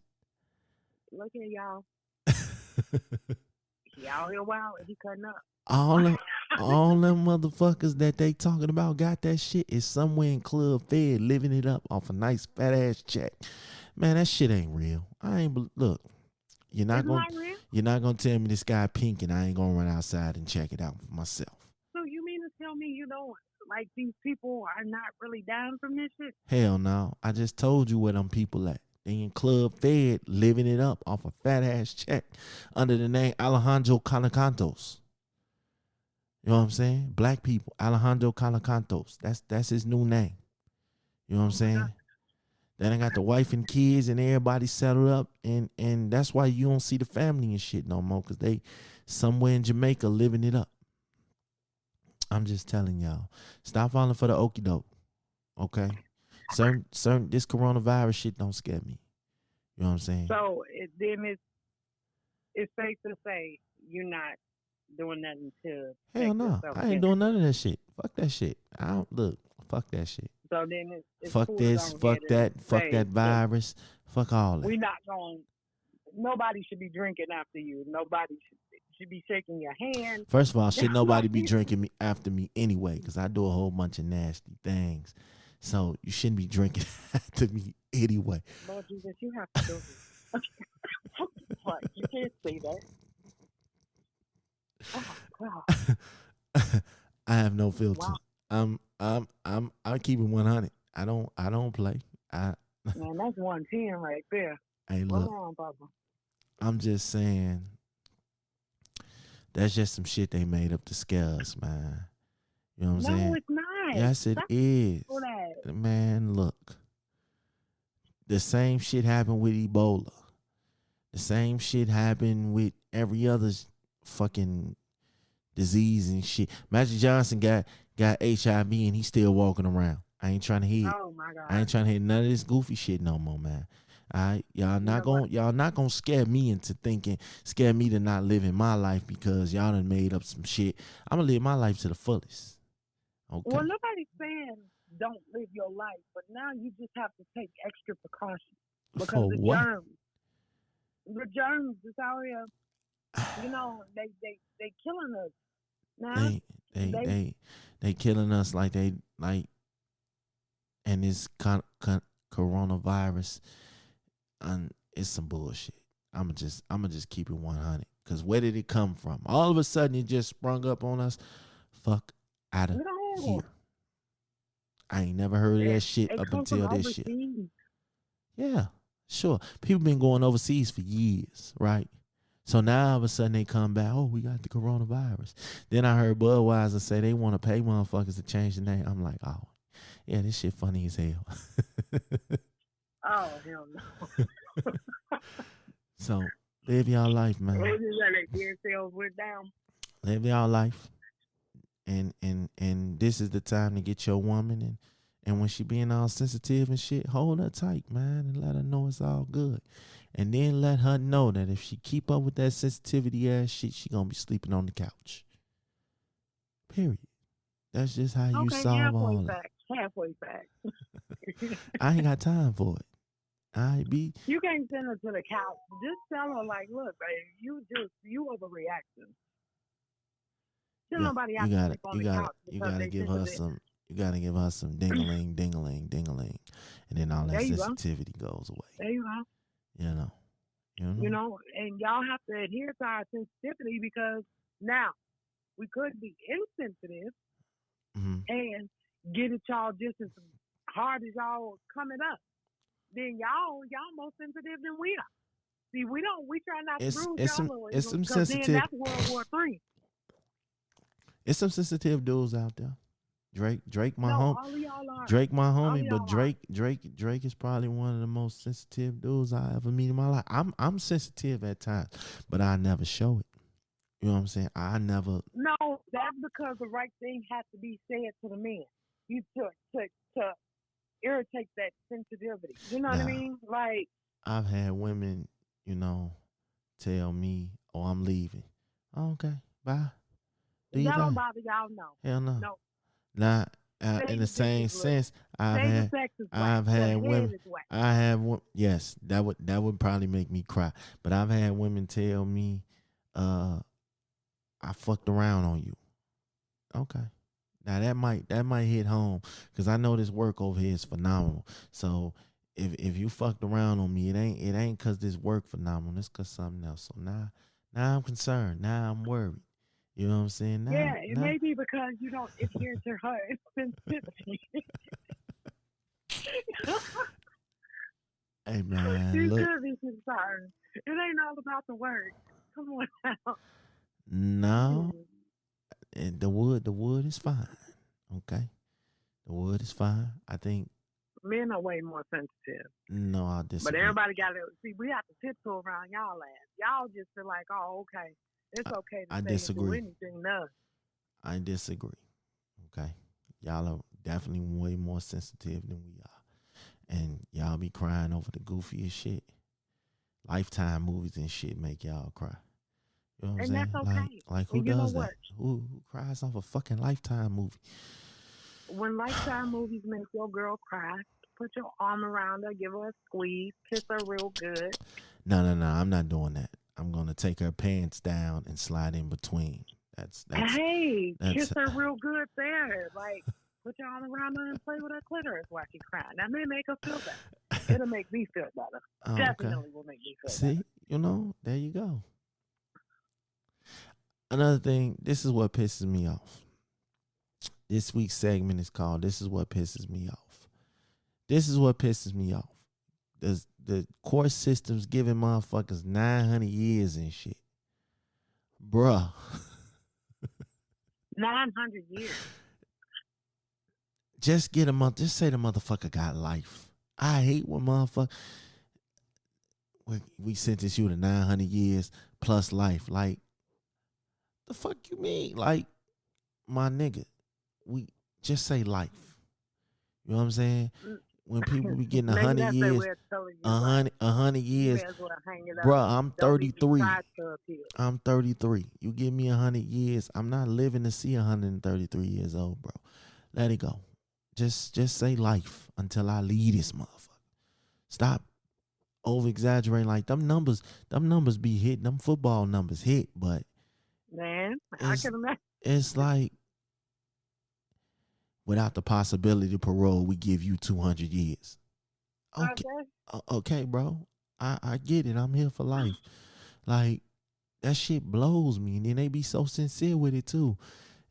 Look at y'all. Y'all here wild and he cutting up. All them motherfuckers that they talking about got that shit is somewhere in Club Fed living it up off a nice fat ass check. Man, that shit ain't real. Look. You're not gonna tell me this guy pink and I ain't gonna run outside and check it out for myself. So you mean to tell me like these people are not really down from this shit? Hell no. I just told you where them people at. They in Club Fed living it up off a fat ass check under the name Alejandro Calacantos. You know what I'm saying? Black people, Alejandro Calacantos. That's his new name. You know what I'm saying? Then I got the wife and kids and everybody settled up, and that's why you don't see the family and shit no more, because they somewhere in Jamaica living it up. I'm just telling y'all, stop falling for the okie doke, okay? Certain this coronavirus shit don't scare me. You know what I'm saying? So then it's safe to say you're not doing nothing to. Hell no, I ain't doing none of that shit. Fuck that shit. Fuck that shit. So then it's fuck this, fuck that, fuck that virus, fuck all that. We're not going. Nobody should be drinking after you. Nobody should be shaking your hand. First of all, should nobody be drinking me after me anyway? Because I do a whole bunch of nasty things. So you shouldn't be drinking after me anyway. Lord Jesus, you have to do this. What? You can't say that. Oh God. I have no filter. Wow. I keep it 100. I don't play. Man, that's 110 right there. Hey, look. Hold on, Papa. I'm just saying. That's just some shit they made up to scare us, man. You know what I'm No, saying? it's not. Yes, it is. For that. Man, look. The same shit happened with Ebola. The same shit happened with every other fucking disease and shit. Magic Johnson got HIV and he's still walking around. I ain't trying to hear. Oh my God. I ain't trying to hear none of this goofy shit no more, man. All right, y'all not gonna scare me into scare me to not living my life because y'all done made up some shit. I'm gonna live my life to the fullest. Okay. Well, nobody's saying don't live your life, but now you just have to take extra precautions because For what? the germs is out here. You know, they killing us now. They killing us like and this coronavirus, and it's some bullshit. I'ma just keep it 100. Cause where did it come from? All of a sudden it just sprung up on us. Fuck out of here. I ain't never heard of that shit up until this shit. Yeah, sure. People been going overseas for years, right? So now all of a sudden they come back, oh, we got the coronavirus. Then I heard Budweiser say they want to pay motherfuckers to change the name. I'm like, oh, yeah, this shit funny as hell. Oh, hell no. So live y'all life, man. Live y'all life. And this is the time to get your woman and when she being all sensitive and shit, hold her tight, man, and let her know it's all good. And then let her know that if she keep up with that sensitivity ass shit, she gonna be sleeping on the couch. Period. That's just how you solve all that. Halfway back. I ain't got time for it. You can't send her to the couch. Just tell her like, look, babe, you overreacting. Tell nobody out to sleep on the couch. You gotta give her some ding-a-ling, ding-a-ling, ding-a-ling, and then all that sensitivity goes away. There you go. You know, and y'all have to adhere to our sensitivity because now we could be insensitive and get at y'all just as hard as y'all coming up. Then y'all more sensitive than we are. See, we try not to bruise y'all. It's some sensitive. Then that's World War III. It's some sensitive dudes out there. Drake, my homie, but Drake is probably one of the most sensitive dudes I ever meet in my life. I'm sensitive at times, but I never show it. You know what I'm saying? I never. No, that's because the right thing has to be said to the man. You to irritate that sensitivity. You know what I mean? Like I've had women, tell me, "Oh, I'm leaving." Oh, okay, bye. That don't bother y'all, no. Hell no. No. Not in the same sense. I've had women. Yes, that would probably make me cry. But I've had women tell me, "I fucked around on you." Okay, now that might hit home because I know this work over here is phenomenal. So if you fucked around on me, it ain't because this work phenomenal. It's because something else. So now I'm concerned. Now I'm worried. You know what I'm saying? May be because you don't adhere to her sensitivity. Hey man, you look. should be concerned. It ain't all about the work. Come on now. No, and the wood is fine. Okay, the wood is fine. I think men are way more sensitive. No, I disagree. But everybody got to see. We have to tiptoe around y'all ass. Y'all just feel like, oh, okay. It's okay to say do anything now. I disagree. Okay. Y'all are definitely way more sensitive than we are. And y'all be crying over the goofiest shit. Lifetime movies and shit make y'all cry. You know what I'm saying? That's okay. Like who does that? Who cries off a fucking Lifetime movie? When Lifetime movies make your girl cry, put your arm around her, give her a squeeze, kiss her real good. No, I'm not doing that. I'm gonna take her pants down and slide in between. That's kiss her real good there. Like put your arm around her and play with her clitoris while she's crying. That may make her feel better. It'll make me feel better. Definitely will make me feel better. See, there you go. Another thing, this is what pisses me off. This week's segment is called "This is what pisses me off." This is what pisses me off. The court system's giving motherfuckers 900 years and shit. Bruh. 900 years? just just say the motherfucker got life. I hate when motherfucker we sentence you to 900 years plus life. Like, the fuck you mean? Like, my nigga, we just say life. You know what I'm saying? When people be getting Maybe 100 that's their years, way of telling you, a like, hundred, a hundred you may years, as well hang it up. bruh, I'm Don't even 33. try to appeal. I'm 33. You give me 100 years, I'm not living to see 133 years old, bro. Let it go. Just say life until I leave this motherfucker. Stop over exaggerating. Like, them numbers be hit. Them football numbers hit, but Man, I can imagine. it's like, without the possibility of parole, we give you 200 years. Okay, okay, bro. I get it. I'm here for life. Like, that shit blows me. And then they be so sincere with it too.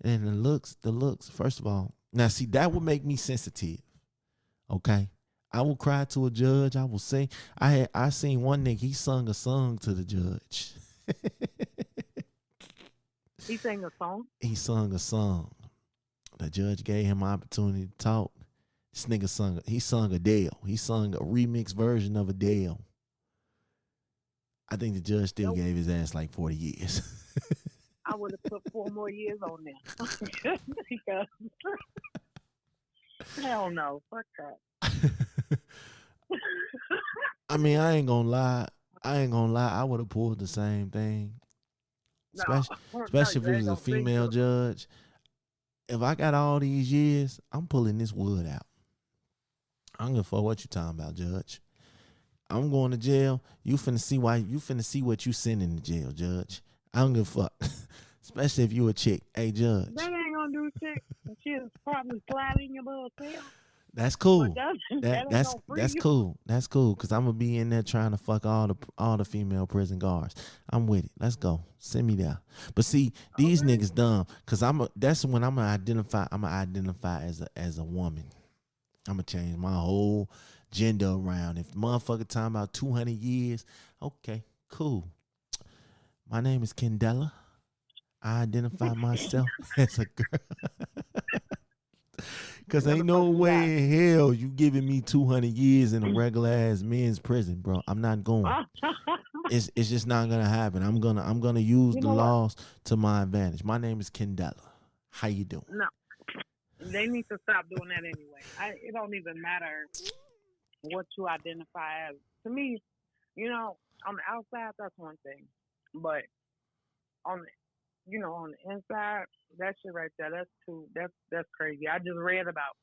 And the looks, first of all. Now, see, that would make me sensitive. Okay? I will cry to a judge. I will sing. I seen one nigga, he sung a song to the judge. He sang a song? He sung a song. The judge gave him an opportunity to talk. This nigga sung Adele. He sung a remix version of Adele. I think the judge still gave his ass like 40 years. I would have put 4 more years on there. Because hell no, fuck that. I mean, I ain't gonna lie. I would have pulled the same thing. Especially if it was a female judge. If I got all these years, I'm pulling this wood out. I don't give a fuck what you talking about, judge. I'm going to jail. You finna see what you sending to jail, judge. I don't give a fuck. Especially if you a chick. Hey, judge. That ain't gonna do shit. She'll probably slide in your little tail. That's cool. That's cool. That's cool. Cause I'm gonna be in there trying to fuck all the female prison guards. I'm with it. Let's go. Send me there. But see, these niggas dumb. Cause that's when I'm gonna identify as a woman. I'm gonna change my whole gender around. If the motherfucker talking about 200 years, okay, cool. My name is Kendella. I identify myself as a girl. Cause ain't no way in hell you giving me 200 years in a regular ass men's prison, bro. I'm not going. It's just not gonna happen. I'm gonna use the laws to my advantage. My name is Kendella. How you doing? No, they need to stop doing that anyway. It don't even matter what you identify as. To me, on the outside that's one thing, but on the inside, that shit right there, that's crazy. I just read about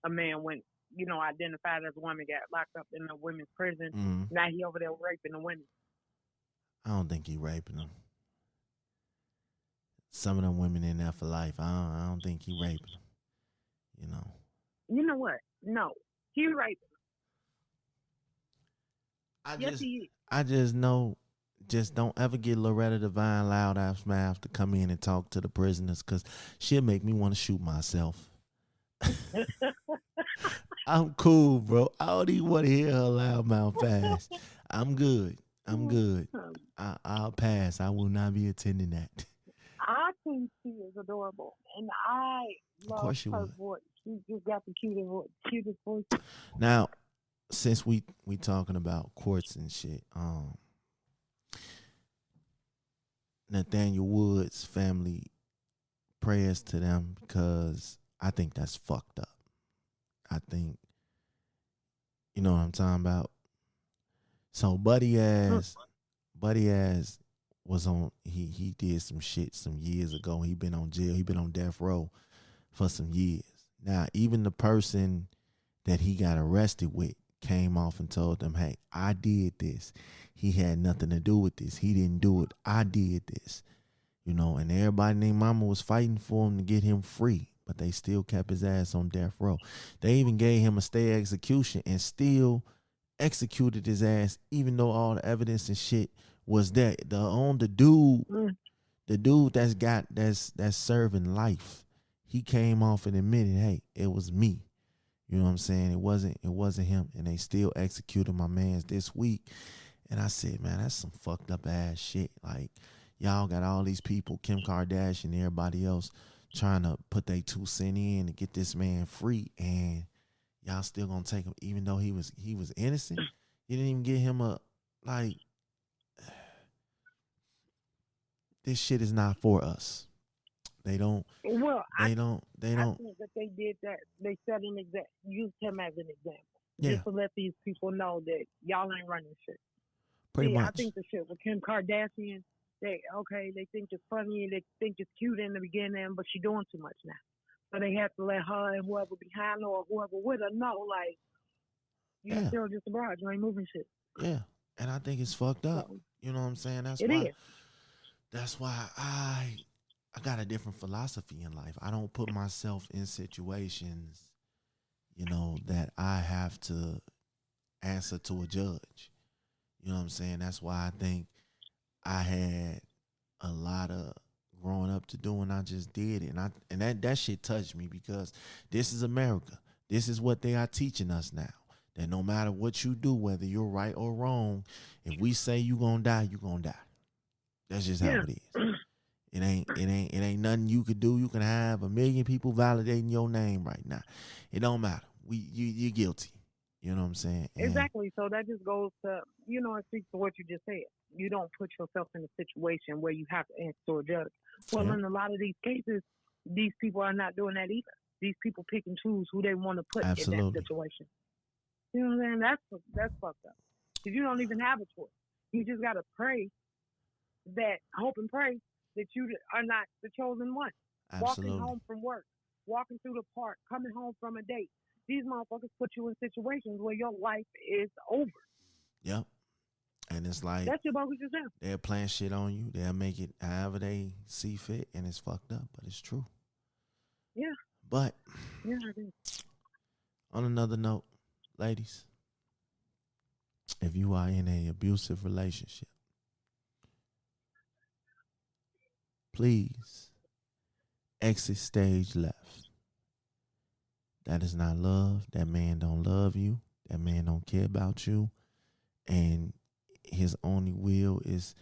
a man when, identified as a woman, got locked up in a women's prison. Mm-hmm. Now he over there raping the women. I don't think he raping them. Some of them women in there for life. I don't think he raping them. You know what? No, he raping them. Yes, he is. I just know. Just don't ever get Loretta Devine loud ass mouth to come in and talk to the prisoners, because she'll make me want to shoot myself. I'm cool, bro. I don't even want to hear her loud mouth fast. I'm good. I'll pass. I will not be attending that. I think she is adorable, and I love her voice. She just got the cutest voice. Now, since we talking about courts and shit, Nathaniel Wood's family, prayers to them, because I think that's fucked up. I think, you know what I'm talking about? So Buddy ass was on, he did some shit some years ago. He been on jail. He been on death row for some years. Now, even the person that he got arrested with came off and told them, hey, I did this. He had nothing to do with this. He didn't do it. I did this. And everybody named Mama was fighting for him to get him free, but they still kept his ass on death row. They even gave him a stay of execution and still executed his ass, even though all the evidence and shit was there. The dude that's serving life, he came off and admitted, hey, it was me. You know what I'm saying? It wasn't him, and they still executed my mans this week. And I said, man, that's some fucked up ass shit. Like, y'all got all these people, Kim Kardashian and everybody else, trying to put their 2 cents in to get this man free, and y'all still gonna take him even though he was innocent. You didn't even get him a like. This shit is not for us. They don't. Well, They don't. I think that they did that. They set an example, used him as an example, Yeah. just to let these people know that y'all ain't running shit. Pretty much. I think the shit with Kim Kardashian, they think it's funny and they think it's cute in the beginning, but she's doing too much now. So they have to let her and whoever behind her or whoever with her know, like, you're still just a bride. You ain't moving shit. Yeah, and I think it's fucked up. So, you know what I'm saying? That's why I got a different philosophy in life. I don't put myself in situations, that I have to answer to a judge. You know what I'm saying? That's why I think I had a lot of growing up to do, and I just did it. And that shit touched me because this is America. This is what they are teaching us now. That no matter what you do, whether you're right or wrong, if we say you gonna die, you gonna die. That's just how it is. It ain't nothing you could do. You can have 1 million people validating your name right now. It don't matter. You're guilty. You know what I'm saying? And exactly. So that just goes to, it speaks to what you just said. You don't put yourself in a situation where you have to answer to a judge. Well, in a lot of these cases, these people are not doing that either. These people pick and choose who they want to put in that situation. You know what I'm saying? That's fucked up. Because you don't even have a choice. You just got to hope and pray that you are not the chosen one. Absolutely. Walking home from work, walking through the park, coming home from a date. These motherfuckers put you in situations where your life is over. Yep. And it's like, that's your bogus yourself. They'll plan shit on you. They'll make it however they see fit, and it's fucked up, but it's true. Yeah. But yeah, I think. On another note, ladies, if you are in an abusive relationship, please exit stage left. That is not love. That man don't love you. That man don't care about you. And his only will is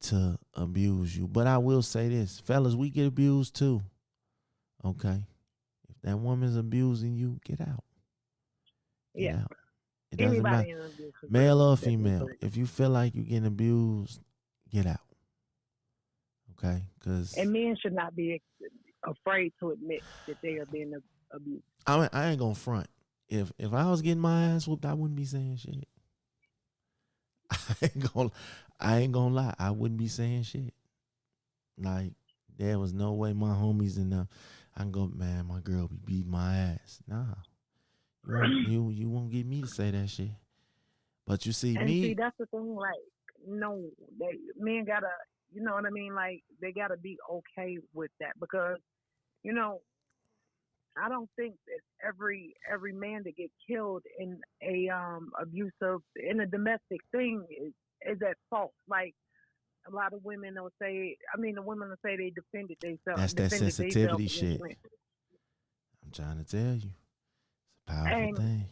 to abuse you. But I will say this, fellas, we get abused too. Okay? If that woman's abusing you, get out. Get out. It doesn't matter, male or female. If you feel like you're getting abused, get out. Okay? And men should not be afraid to admit that they are being abused. I ain't gonna front. If I was getting my ass whooped, I wouldn't be saying shit. I ain't gonna lie. I wouldn't be saying shit. Like, there was no way my homies and them, I can go, man, my girl be beating my ass. Nah. You won't get me to say that shit. But you see, see, that's the thing, like, no, men gotta, you know what I mean? Like, they gotta be okay with that because, I don't think that every man that get killed in a in a domestic thing is at fault. Like, a lot of women will say, the women will say they defended themselves. That's that sensitivity shit. I'm trying to tell you. It's a powerful thing.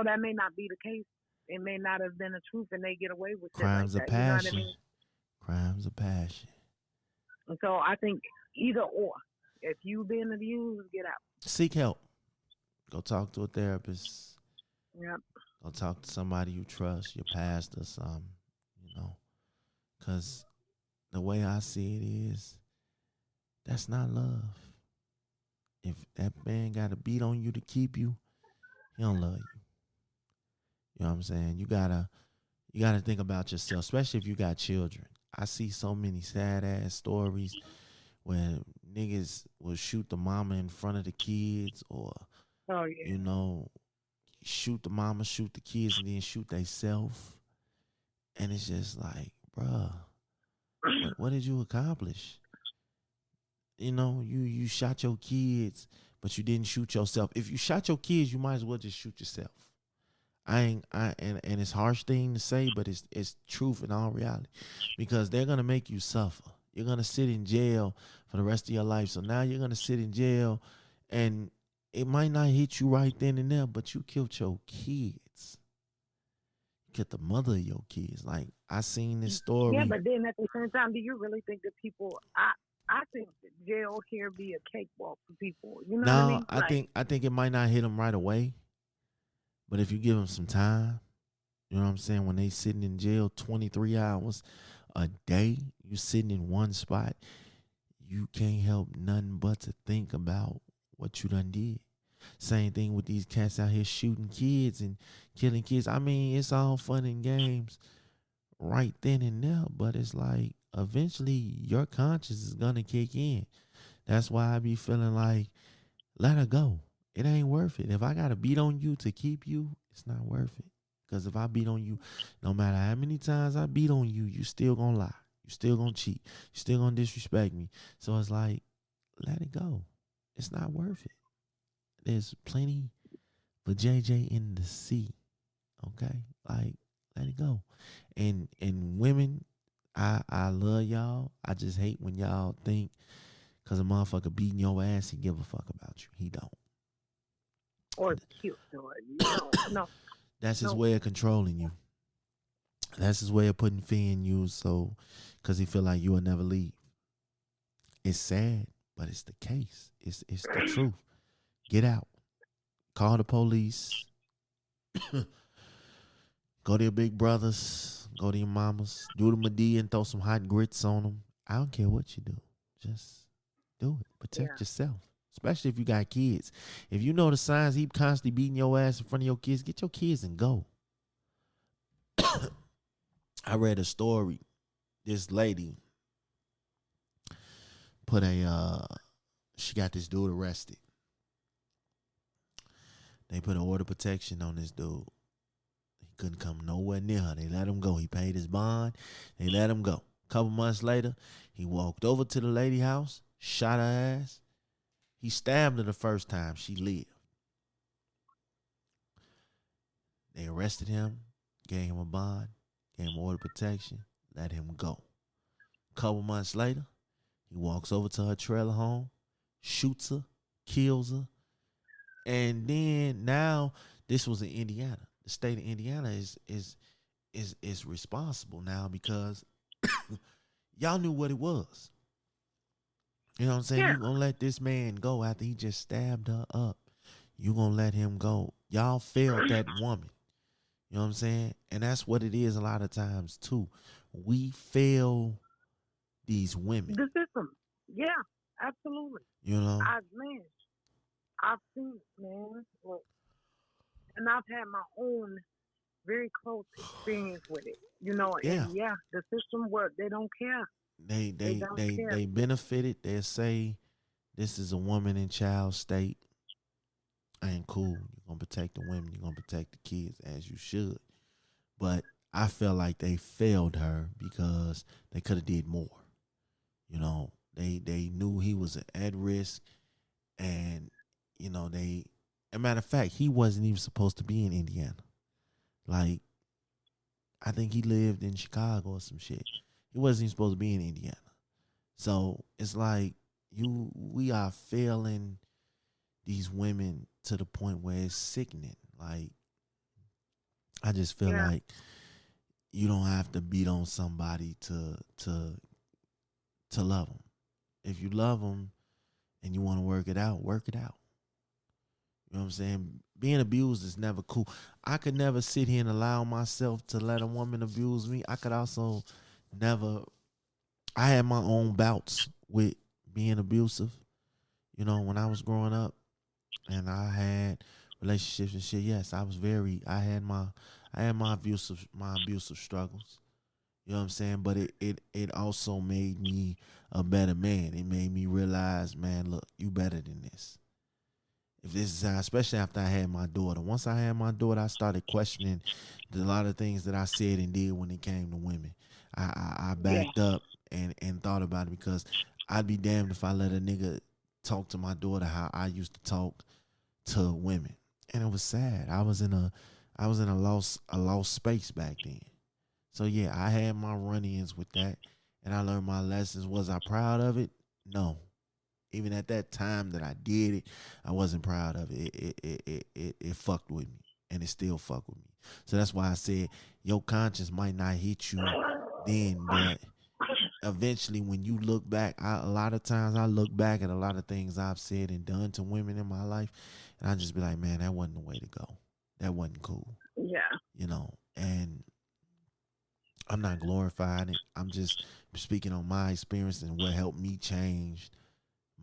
That may not be the case. It may not have been the truth, and they get away with crimes like of that. passion. You know what I mean? Crimes of passion. And so I think either or. If you've been abused, get out. Seek help. Go talk to a therapist. Yep. Go talk to somebody you trust, your pastor, something, Because the way I see it is, that's not love. If that man got to beat on you to keep you, he don't love you. You know what I'm saying? You gotta think about yourself, especially if you got children. I see so many sad ass stories where niggas will shoot the mama in front of the kids, or shoot the mama, shoot the kids, and then shoot theyself. And it's just like, bruh, what did you accomplish? You shot your kids, but you didn't shoot yourself. If you shot your kids, you might as well just shoot yourself. And it's a harsh thing to say, but it's truth in all reality, because they're gonna make you suffer. You're gonna sit in jail for the rest of your life. So now you're gonna sit in jail, and it might not hit you right then and there, but you killed your kids. You killed the mother of your kids. Like, I seen this story. Yeah, but then at the same time, do you really think that people? I think that jail here be a cakewalk for people. You know what I No, mean? I think it might not hit them right away, but if you give them some time, you know what I'm saying? When they sitting in jail 23 hours a day, you sitting in one spot, you can't help nothing but to think about what you done did. Same thing with these cats out here shooting kids and killing kids. I mean, it's all fun and games right then and there, but it's like eventually your conscience is gonna kick in. That's why I be feeling like let her go. It ain't worth it. If I gotta beat on you to keep you, it's not worth it. Because if I beat on you, no matter how many times I beat on you, you still gonna lie. You still gonna cheat. You still gonna disrespect me. So it's like, let it go. It's not worth it. There's plenty for JJ in the sea. Okay? Like, let it go. And women, I love y'all. I just hate when y'all think because a motherfucker beating your ass, he give a fuck about you. He don't. or cute, or no, That's his no. way of controlling you. That's his way of putting fear in you. So, because he feel like you will never leave. It's sad, but it's the case. It's the truth. Get out. Call the police. Go to your big brothers. Go to your mamas. Do the Medea and throw some hot grits on them. I don't care what you do. Just do it. Protect yourself. Especially if you got kids. If you know the signs he constantly beating your ass in front of your kids, get your kids and go. I read a story. This lady put she got this dude arrested. They put an order of protection on this dude. He couldn't come nowhere near her. They let him go. He paid his bond. They let him go. A couple months later, he walked over to the lady house, shot her ass. He stabbed her the first time. She lived. They arrested him, gave him a bond, gave him order of protection, let him go. A couple months later, he walks over to her trailer home, shoots her, kills her, and then now this was in Indiana. The state of Indiana is responsible now because y'all knew what it was. You know what I'm saying? Yeah. You gonna let this man go after he just stabbed her up. You gonna let him go. Y'all failed that woman. You know what I'm saying? And that's what it is a lot of times too. We fail these women. The system. Yeah, absolutely. You know? I've seen it, man. Look, and I've had my own very close experience with it. Yeah. And the system work. They don't care. They don't care. they benefited. They say this is a woman and child state. Ain't cool. You're gonna protect the women, you're gonna protect the kids as you should. But I felt like they failed her because they could have did more. You know, they knew he was at risk, and as a matter of fact, he wasn't even supposed to be in Indiana. Like, I think he lived in Chicago or some shit. He wasn't even supposed to be in Indiana. So it's like we are failing these women to the point where it's sickening. Like, I just feel like you don't have to beat on somebody to love them. If you love them and you want to work it out, work it out. You know what I'm saying? Being abused is never cool. I could never sit here and allow myself to let a woman abuse me. I could also never. I had my own bouts with being abusive. You know, when I was growing up, and I had relationships and shit. Yes, I had my abusive struggles. You know what I'm saying? But it also made me a better man. It made me realize, man, look, you better than this. If this is how, especially after I had my daughter. Once I had my daughter, I started questioning a lot of things that I said and did when it came to women. I backed up and thought about it, because I'd be damned if I let a nigga talk to my daughter how I used to talk to women. And it was sad. I was in a lost space back then. So yeah, I had my run-ins with that, and I learned my lessons. Was I proud of it? No. Even at that time that I did it, I wasn't proud of it. It fucked with me, and it still fuck with me. So that's why I said your conscience might not hit you then, but eventually, when you look back, a lot of times I look back at a lot of things I've said and done to women in my life, and I just be like, man, that wasn't the way to go. That wasn't cool, Yeah. And I'm not glorifying it. I'm just speaking on my experience and what helped me change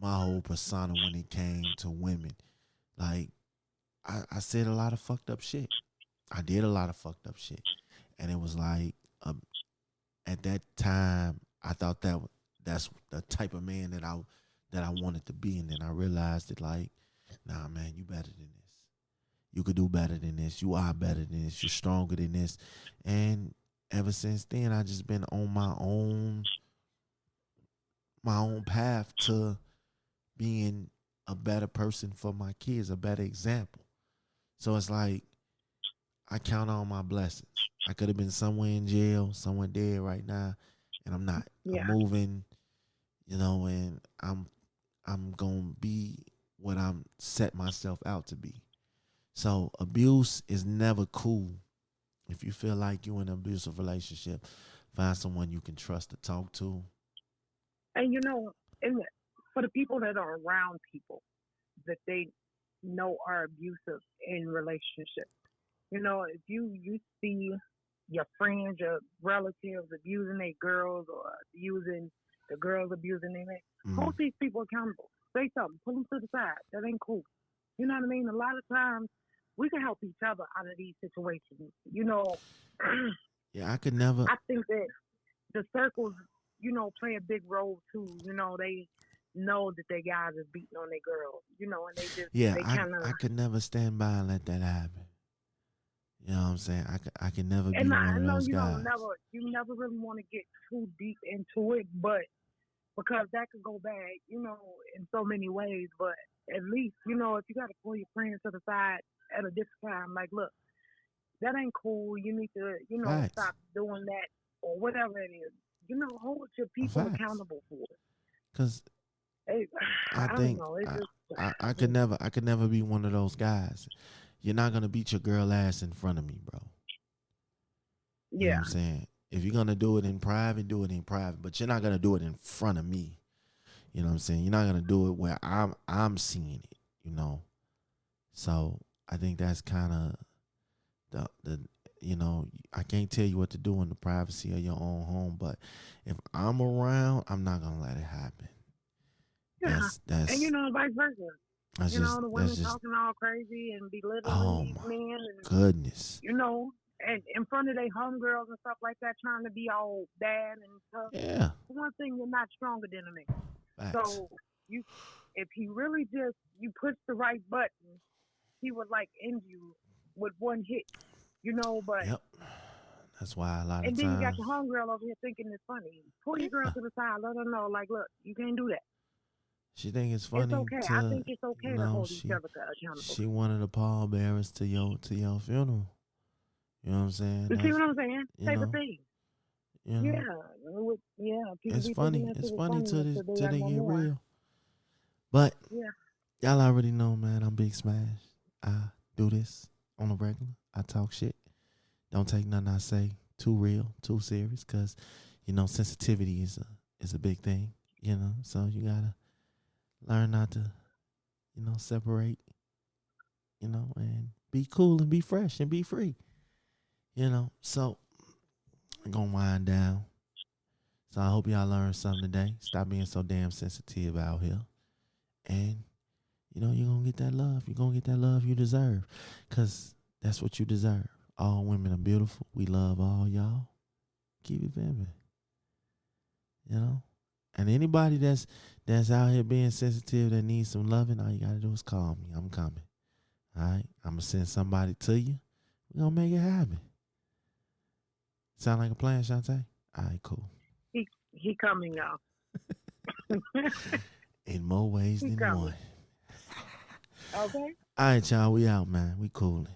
my whole persona when it came to women. Like, I said a lot of fucked up shit. I did a lot of fucked up shit, and it was like, at that time, I thought that's the type of man that I wanted to be, and then I realized that, like, nah, man, you better than this. You could do better than this. You are better than this. You're stronger than this, and ever since then, I just been on my own path to being a better person for my kids, a better example. So it's like I count on my blessings. I could have been somewhere in jail, somewhere dead right now, and I'm not. I'm Yeah. moving, and I'm gonna be what I'm set myself out to be. So abuse is never cool. If you feel like you're in an abusive relationship, find someone you can trust to talk to. And and for the people that are around people that they know are abusive in relationships, if you see your friends, your relatives abusing their girls or abusing the girls abusing their men, hold these people accountable. Say something, pull them to the side. That ain't cool. You know what I mean? A lot of times we can help each other out of these situations. Yeah, I could never. I think that the circles, play a big role too. They know that their guys is beating on their girls, and they just Yeah, they kind of. I could never stand by and let that happen. You know what I'm saying? I can never be And one I of know those guys. you never really want to get too deep into it, but because that could go bad, in so many ways. But at least, if you got to pull your friends to the side at a different time, like, look, that ain't cool. You need to, Facts. stop doing that or whatever it is. Hold your people Facts. accountable for it. Cause I I don't think know. It's just, I could never be one of those guys. You're not gonna beat your girl ass in front of me, bro. You know what yeah, I'm saying? If you're gonna do it in private, do it in private. But you're not gonna do it in front of me. You know what I'm saying? You're not gonna do it where I'm seeing it. So I think that's kind of the I can't tell you what to do in the privacy of your own home, but if I'm around, I'm not gonna let it happen. yeah, That's and vice versa. The that's women just talking all crazy and belittling oh these my men, and goodness. and in front of their homegirls and stuff like that, trying to be all bad and stuff. Yeah. For one thing, you're not stronger than a man. Facts. So if he really just you push the right button, he would end you with one hit. But Yep. That's why a lot of and then you got times. your homegirl over here thinking it's funny. Pull your girl Yeah. to the side, let her know, like, look, you can't do that. She think it's It's funny okay. I to think it's okay to hold each she other accountable. she wanted the pallbearers to your funeral. You know what I'm saying? You see what I'm saying? You Type of know, thing. you know. Yeah. People It's be thinking funny. that It's shit is funny funny till until they till got they no get more. real. But Yeah. y'all already know, man, I'm Big Smash. I do this on a regular. I talk shit. Don't take nothing I say too real, too serious, because sensitivity is a big thing. So you gotta learn not to separate. And be cool and be fresh and be free. So I'm gonna wind down. So I hope y'all learned something today. Stop being so damn sensitive out here, and you're going to get that love. You're going to get that love you deserve, because that's what you deserve. All women are beautiful. We love all y'all. Keep it pimping. And anybody that's out here being sensitive that needs some loving, all you got to do is call me. I'm coming. All right? I'm going to send somebody to you. We're going to make it happen. Sound like a plan, Chante? All right, cool. He coming, y'all. In more ways than coming. one. Okay. All right, y'all. We out, man. We coolin'.